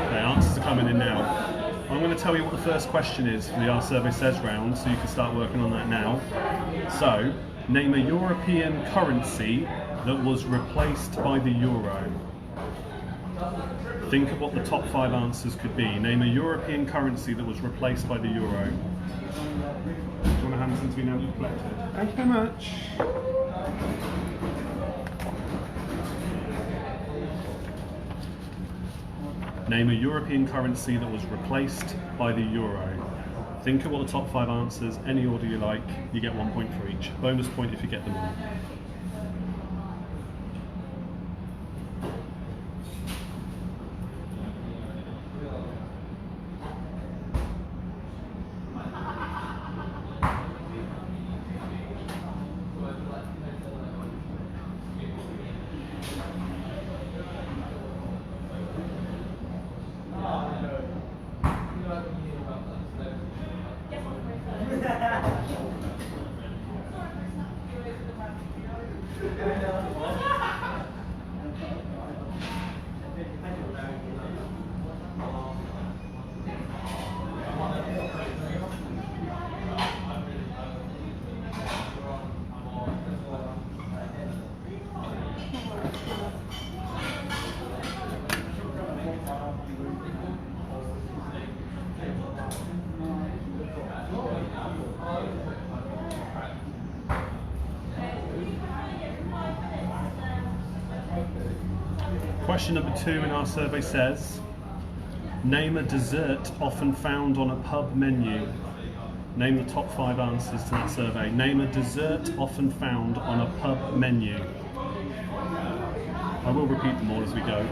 Okay, answers are coming in now. I'm going to tell you what the first question is for the Our Survey Says round, so you can start working on that now. So, name a European currency that was replaced by the euro. Think of what the top 5 answers could be. Name a European currency that was replaced by the euro. Do you want to hand this to me now that you've collected? Thank you very much. Name a European currency that was replaced by the euro. Think of what the top 5 answers, any order you like, you get 1 point for each. Bonus point if you get them all. Question number 2 in our survey says, name a dessert often found on a pub menu. Name the top 5 answers to that survey. Name a dessert often found on a pub menu. I will repeat them all as we go.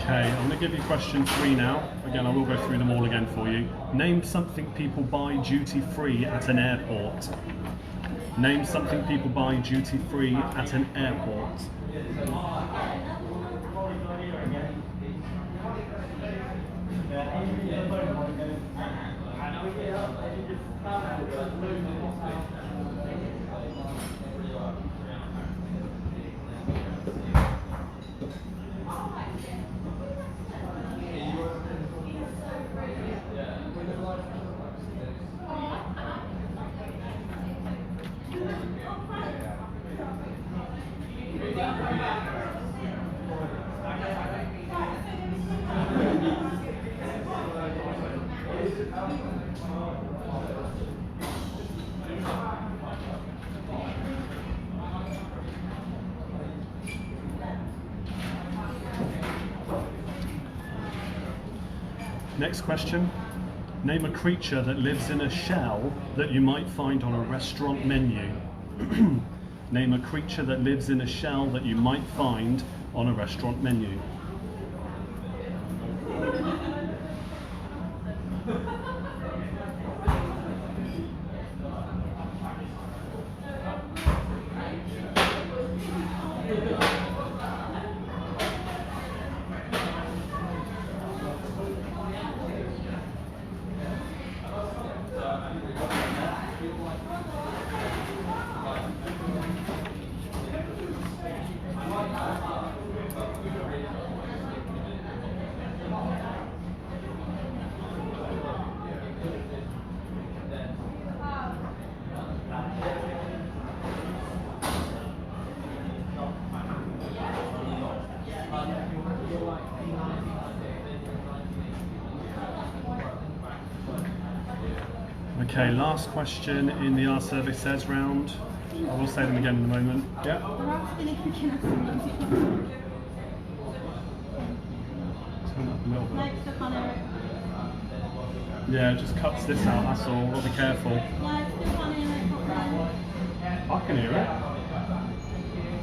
Okay, I'm going to give you question 3 now. Again, I will go through them all again for you. Name something people buy duty free at an airport. Name something people buy duty free at an airport. Next question. Name a creature that lives in a shell that you might find on a restaurant menu. Name a creature that lives in a shell that you might find on a restaurant menu. Okay, last question in the Our Survey Says round. I will say them again in a moment. Yeah. They're asking if we can have some music. Turn up a little bit. Like stuff on it. Yeah, it just cuts this out, that's all. Gotta be careful. No, it's still funny and it's not right. I can hear it.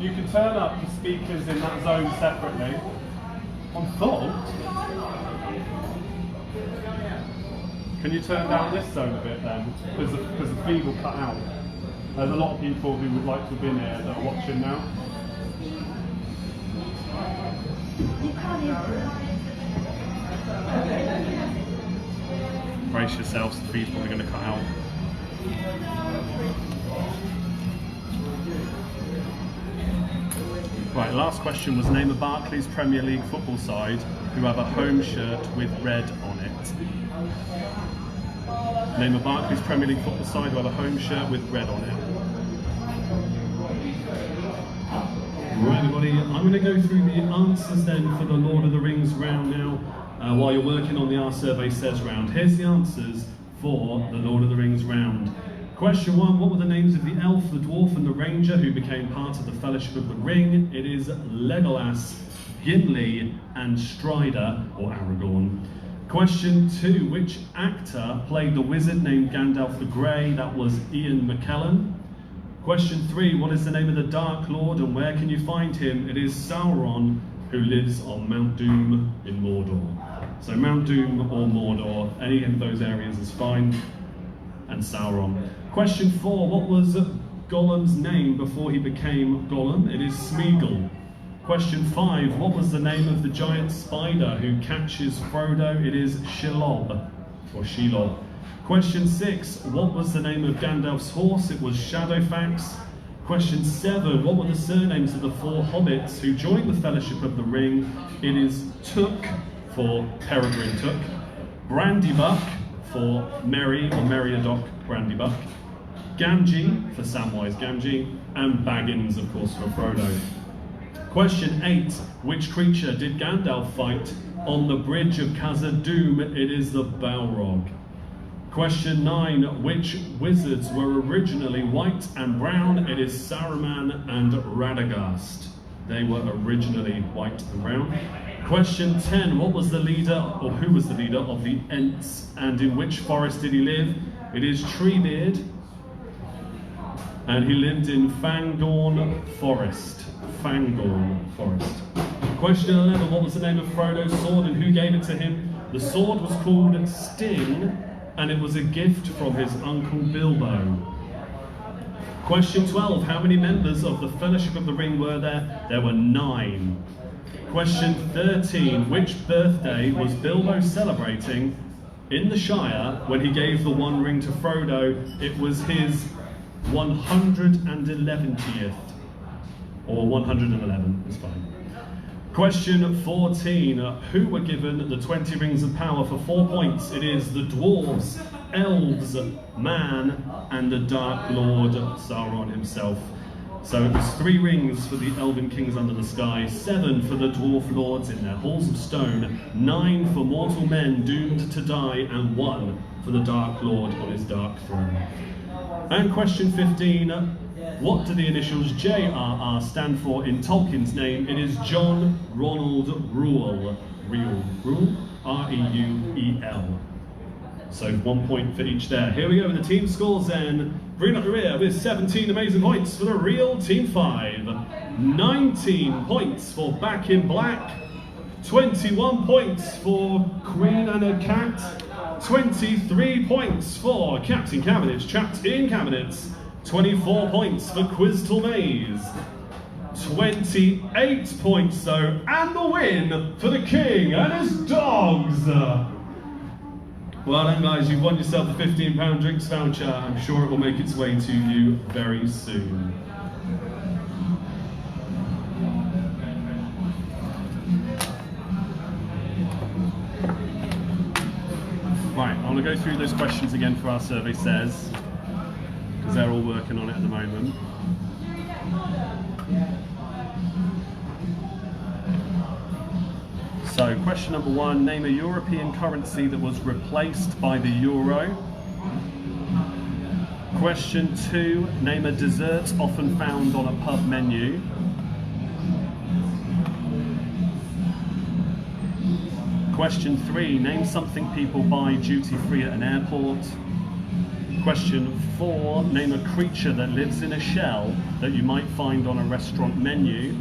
You can turn up the speakers in that zone separately. On full? Can you turn down this zone a bit then? Because the feed will cut out. There's a lot of people who would like to have been here that are watching now. You can't hear it. Brace yourselves, the feed's probably going to cut out. Right, last question was name a Barclays Premier League football side who have a home shirt with red on it. Name a Barclays Premier League football side who have a home shirt with red on it. Right, everybody, I'm going to go through the answers then for the Lord of the Rings round now, while you're working on the Our Survey Says round. Here's the answers for the Lord of the Rings round. Question 1, what were the names of the elf, the dwarf and the ranger who became part of the Fellowship of the Ring? It is Legolas, Gimli and Strider, or Aragorn. Question 2, which actor played the wizard named Gandalf the Grey? That was Ian McKellen. Question 3, what is the name of the Dark Lord and where can you find him? It is Sauron, who lives on Mount Doom in Mordor. So Mount Doom or Mordor, any of those areas is fine. And Sauron. Question 4, what was Gollum's name before he became Gollum? It is Smeagol. Question 5, what was the name of the giant spider who catches Frodo? It is Shelob, or Shelob. Question 6, what was the name of Gandalf's horse? It was Shadowfax. Question 7, what were the surnames of the 4 hobbits who joined the Fellowship of the Ring? It is Took, for Peregrine Took. Brandybuck, for Merry or Meriadoc Brandybuck. Gamgee, for Samwise Gamgee. And Baggins, of course, for Frodo. Question 8, which creature did Gandalf fight on the bridge of Khazad-dûm? It is the Balrog. Question 9, which wizards were originally white and brown? It is Saruman and Radagast. They were originally white and brown. Question 10, what was the leader, or who was the leader of the Ents, and in which forest did he live? It is Treebeard, and he lived in Fangorn Forest. Fangorn Forest. Question 11, what was the name of Frodo's sword and who gave it to him? The sword was called Sting, and it was a gift from his uncle Bilbo. Question 12, how many members of the Fellowship of the Ring were there? There were 9. Question 13, which birthday was Bilbo celebrating in the Shire when he gave the One Ring to Frodo? It was his 111th, or 111, it's fine. Question 14, who were given the 20 Rings of Power for 4 points? It is the Dwarves, Elves, Man, and the Dark Lord, Sauron himself. So it was 3 rings for the Elven Kings under the sky, 7 for the Dwarf Lords in their halls of stone, 9 for mortal men doomed to die, and 1 for the Dark Lord on his dark throne. And question 15, what do the initials JRR stand for in Tolkien's name? It is John Ronald Reuel. Reuel? R-E-U-E-L. So 1 point for each there. Here we go with the team scores then. Bringing up the rear with 17 amazing points for the real Team 5. 19 points for Back in Black. 21 points for Queen and her Cat. 23 points for Captain Cabinets Trapped in Cabinets. 24 points for Quizdle Maze. 28 points though, and the win for the King and his dogs. Well done guys, you've won yourself a £15 drinks voucher. I'm sure it will make its way to you very soon. Right, I want to go through those questions again for Our Survey Says, because they're all working on it at the moment. So, question number 1, name a European currency that was replaced by the euro. Question 2, name a dessert often found on a pub menu. Question 3, name something people buy duty free at an airport. Question 4, name a creature that lives in a shell that you might find on a restaurant menu.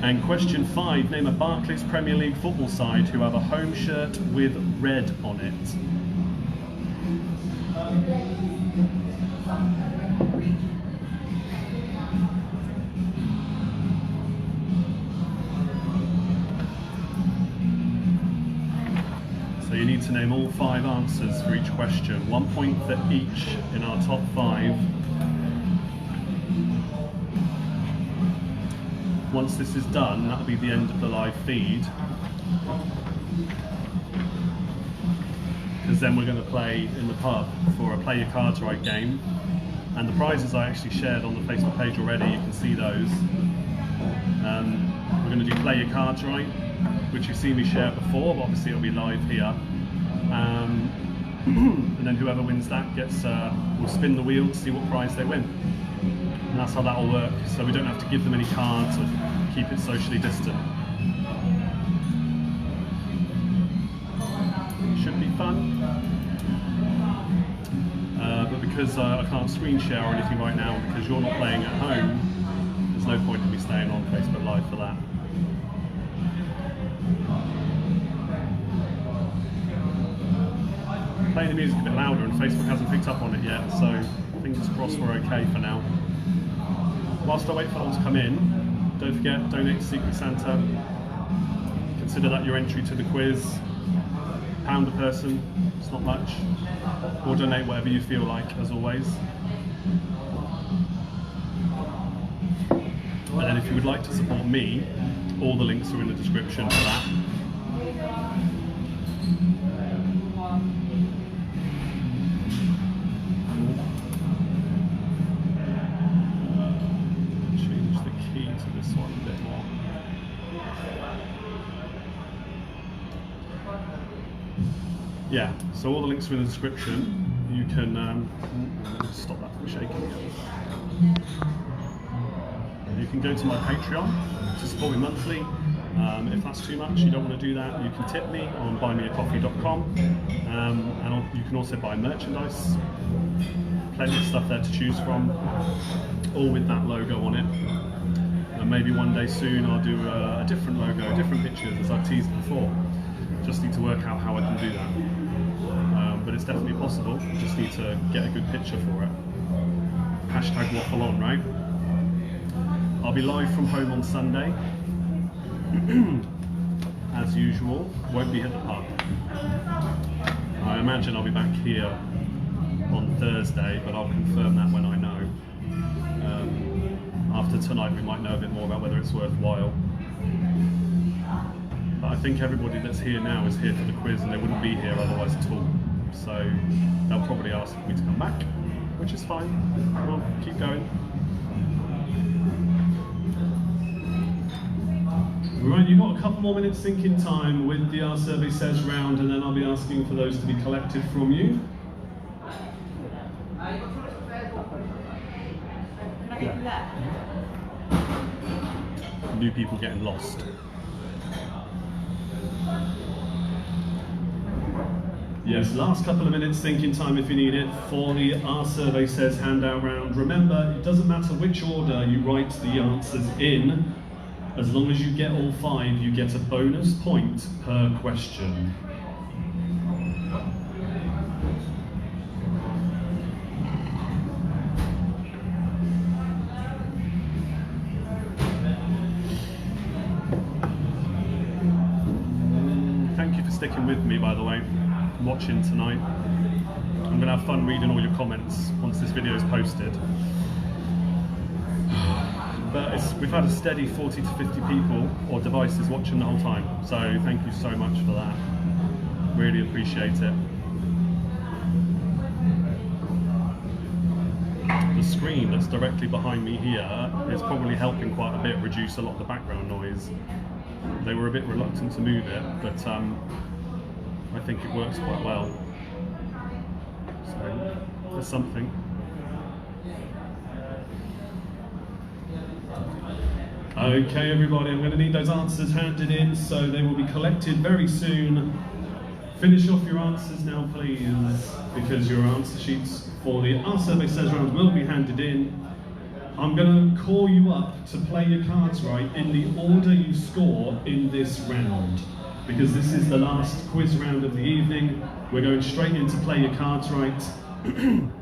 And question 5, name a Barclays Premier League football side who have a home shirt with red on it. So you need to name all 5 answers for each question. 1 point for each in our top 5. Once this is done, that'll be the end of the live feed. Because then we're going to play in the pub for a Play Your Cards Right game. And the prizes I actually shared on the Facebook page already, you can see those. We're going to do Play Your Cards Right, which you've seen me share before, but obviously it'll be live here. And then whoever wins that gets, will spin the wheel to see what prize they win. And that's how that'll work. So we don't have to give them any cards or keep it socially distant. Should be fun. But because I can't screen share or anything right now, because you're not playing at home, there's no point in me staying on Facebook Live for that. Playing the music a bit louder and Facebook hasn't picked up on it yet, so fingers crossed we're okay for now. Whilst I wait for them to come in, don't forget, donate to Secret Santa. Consider that your entry to the quiz. £1 a person, it's not much. Or donate whatever you feel like, as always. And then if you would like to support me, all the links are in the description for that. Change the key to this one a bit more. Yeah, so all the links are in the description. You can let me stop that from shaking. You can go to my Patreon to support me monthly. If that's too much, you don't want to do that, you can tip me on buymeacoffee.com, and you can also buy merchandise. Plenty of stuff there to choose from, all with that logo on it. And maybe one day soon I'll do a different logo, different pictures, as I've teased before. Just need to work out how I can do that. But it's definitely possible, just need to get a good picture for it. Hashtag waffle on, right? I'll be live from home on Sunday. As usual, won't be at the pub. I imagine I'll be back here on Thursday, but I'll confirm that when I know. After tonight we might know a bit more about whether it's worthwhile. But I think everybody that's here now is here for the quiz, and they wouldn't be here otherwise at all. So they'll probably ask me to come back, which is fine. We'll keep going. Right, you've got a couple more minutes thinking time with the Our Survey Says round, and then I'll be asking for those to be collected from you. Yeah. New people getting lost. Yes, last couple of minutes thinking time if you need it for the Our Survey Says handout round. Remember, it doesn't matter which order you write the answers in. As long as you get all 5, you get a bonus point per question. Thank you for sticking with me, by the way, watching tonight. I'm going to have fun reading all your comments once this video is posted. But we've had a steady 40 to 50 people or devices watching the whole time, so thank you so much for that. Really appreciate it. The screen that's directly behind me here is probably helping quite a bit reduce a lot of the background noise. They were a bit reluctant to move it, but I think it works quite well. So there's something. Okay, everybody, I'm going to need those answers handed in, so they will be collected very soon. Finish off your answers now, please, because your answer sheets for the Our Survey Says round will be handed in. I'm going to call you up to play your cards right in the order you score in this round, because this is the last quiz round of the evening. We're going straight into play your cards right. And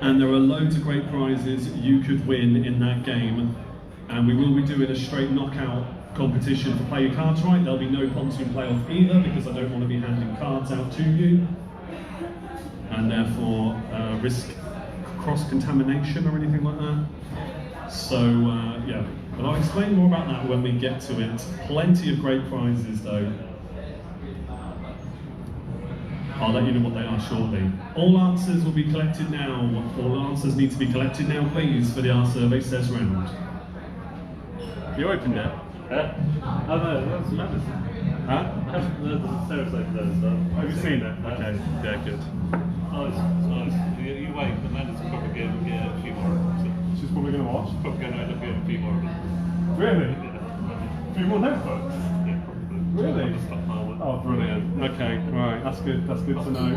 there are loads of great prizes you could win in that game. And we will be doing a straight knockout competition for Play Your Cards Right. There'll be no pontoon playoff either, because I don't want to be handing cards out to you, and therefore risk cross-contamination or anything like that. So yeah, but I'll explain more about that when we get to it. Plenty of great prizes though. I'll let you know what they are shortly. All answers will be collected now. All answers need to be collected now, please, for the Our Survey Says round. You opened it? Yeah? Oh no, that's madness. Huh? The Sarah's like those stuff. Have you seen it? Okay, yeah, good. Oh, it's nice. You wait, Amanda's probably going to get a few more. So She's probably going to watch. probably going to end up getting a few more. Really? Yeah. A few more notebooks? Yeah, probably. Really? Just stockpile one. Oh, brilliant. Okay, right, that's good to know.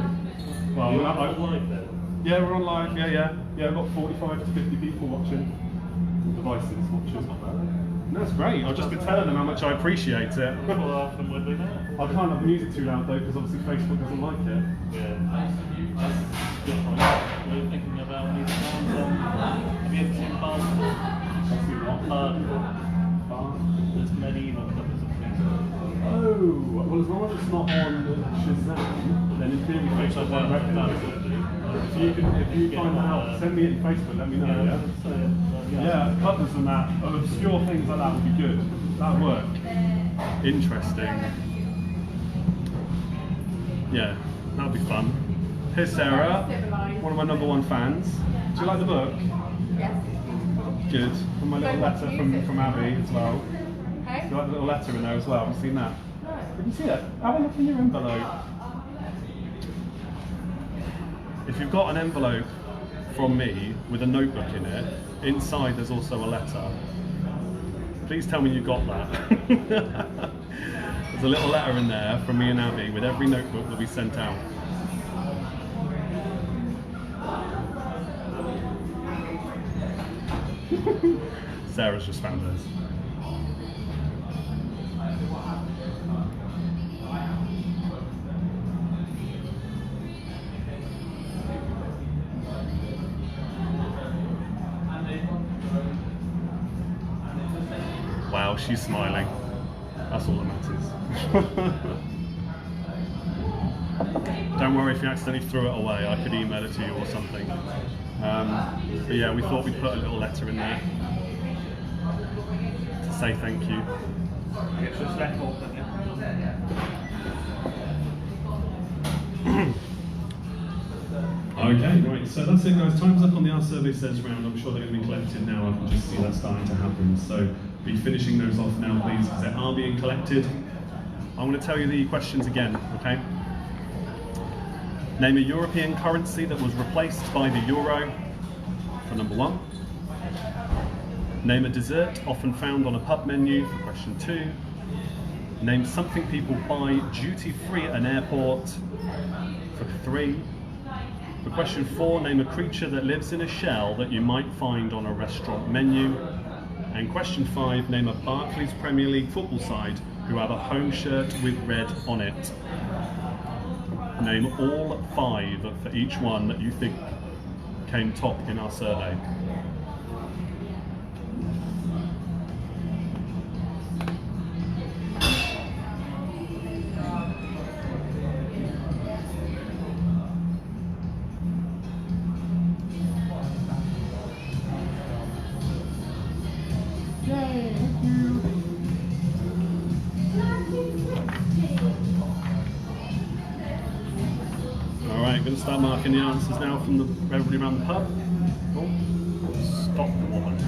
Well, You're on live then? yeah, we're on live, yeah. We've got 45 to 50 people watching. Devices watching. That's great. I've just been telling them how much I appreciate it. How often would we know? I can't have the music too loud though, because obviously Facebook doesn't like it. Yeah. Good point. We're thinking about these songs. Have you ever seen Basketball? I've seen what? Hardcore. There's medieval covers of things. Oh, well, as long as it's not on Shazam, then in theory Facebook won't recognise it. So you can, if you find that out, send me it on Facebook, let me know, yeah? Yeah, covers and that, of obscure things like that would be good. That would work. Interesting. Yeah, that would be fun. Here's Sarah, one of my #1 fans. Do you like the book? Yes. Good. And my little letter from Abby as well. Okay. Do you like the little letter in there as well? Have you seen that? Did you see it? Have a look in your envelope. If you've got an envelope from me with a notebook in it, inside there's also a letter. Please tell me you got that. There's a little letter in there from me and Abby with every notebook that we sent out. Sarah's just found hers. Wow, she's smiling. That's all that matters. Don't worry if you accidentally threw it away, I could email it to you or something. But yeah, we thought we'd put a little letter in there to say thank you. Okay, right, so that's it guys, time's up on the Our Survey Says round. I'm sure they're going to be collected now, I can just see that starting to happen. So be finishing those off now please, because they are being collected. I'm going to tell you the questions again, okay? Name a European currency that was replaced by the euro, for #1. Name a dessert often found on a pub menu, for question 2. Name something people buy duty-free at an airport, for 3. For question 4, name a creature that lives in a shell that you might find on a restaurant menu. And question 5, name a Barclays Premier League football side who have a home shirt with red on it. Name all 5 for each one that you think came top in our survey. Alright, I'm going to start marking the answers now from everybody around the pub. Oh, stop the woman.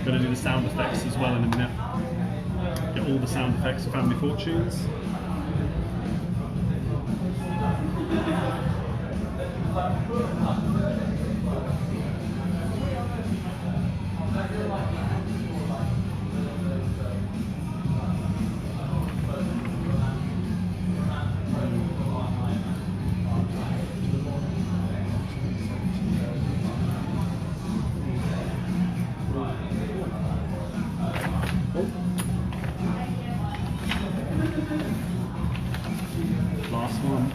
Going to do the sound effects as well in a minute. Get all the sound effects of Family Fortunes. Last one.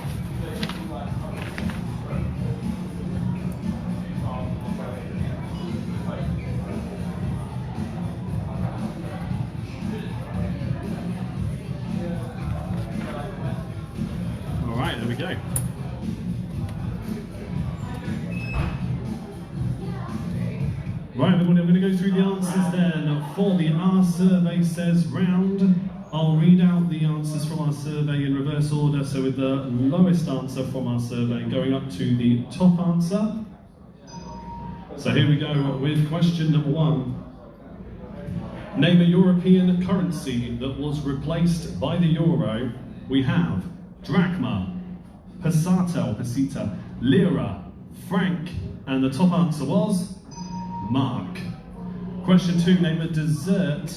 All right, there we go. Right, everyone, I'm going to go through the answers then for the Our Survey Says round. I'll read out the answers from our survey in reverse order, so with the lowest answer from our survey going up to the top answer. So here we go with question number 1. Name a European currency that was replaced by the euro. We have drachma, peseta or peseta, lira, franc, and the top answer was mark. Question 2, name a dessert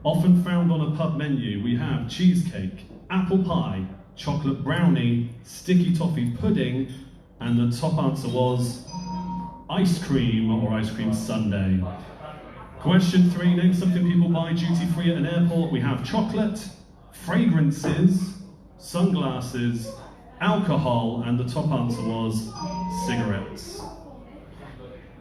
often found on a pub menu. We have cheesecake, apple pie, chocolate brownie, sticky toffee pudding, and the top answer was ice cream or ice cream sundae. Question 3, name something people buy duty free at an airport. We have chocolate, fragrances, sunglasses, alcohol, and the top answer was cigarettes.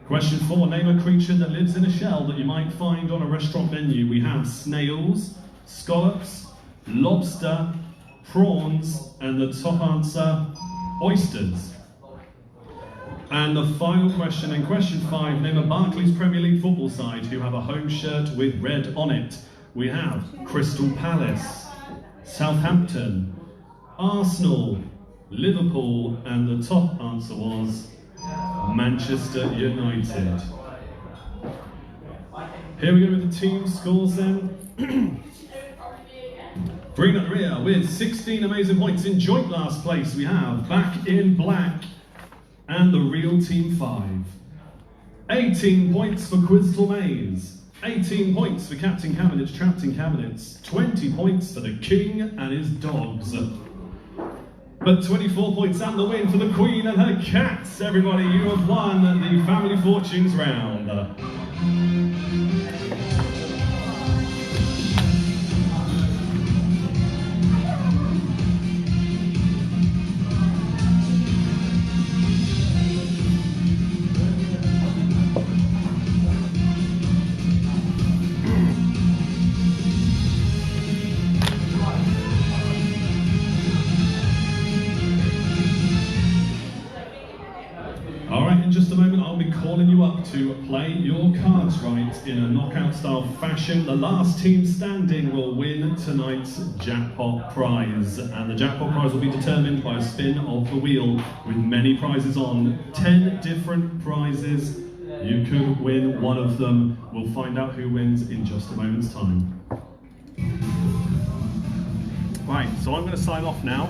Question 4, name a creature that lives in a shell that you might find on a restaurant menu. We have snails, scallops, lobster, prawns, and the top answer, oysters. And the final question, in question 5, name a Barclays Premier League football side who have a home shirt with red on it. We have Crystal Palace, Southampton, Arsenal, Liverpool, and the top answer was Manchester United. Here we go with the team scores then. Green at the rear with 16 amazing points. In joint last place we have Back in Black and the Real Team 5. 18 points for Quiztal Maze. 18 points for Captain Cabinets, Trapped in Cabinets. 20 points for the King and his dogs. But 24 points and the win for the Queen and her cats. Everybody, you have won the Family Fortunes round. In just a moment, I'll be calling you up to play your cards right in a knockout style fashion. The last team standing will win tonight's jackpot prize, and the jackpot prize will be determined by a spin of the wheel with many prizes on. 10 different prizes. You could win one of them. We'll find out who wins in just a moment's time. Right, so I'm going to sign off now.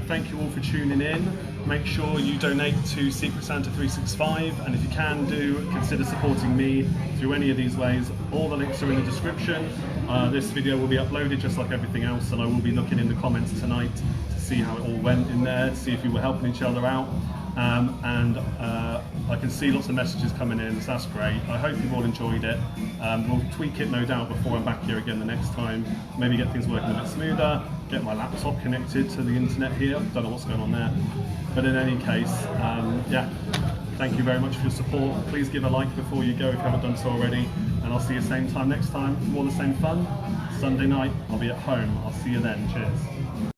Thank you all for tuning in. Make sure you donate to Secret Santa 365, and if you can consider supporting me through any of these ways. All the links are in the description. This video will be uploaded just like everything else, and I will be looking in the comments tonight to see how it all went in there, to see if you were helping each other out. I can see lots of messages coming in, so that's great. I hope you've all enjoyed it. We'll tweak it no doubt before I'm back here again the next time. Maybe get things working a bit smoother, get my laptop connected to the internet here. Don't know what's going on there. But in any case, yeah, thank you very much for your support. Please give a like before you go if you haven't done so already. And I'll see you same time next time for more of the same fun. Sunday night, I'll be at home. I'll see you then. Cheers.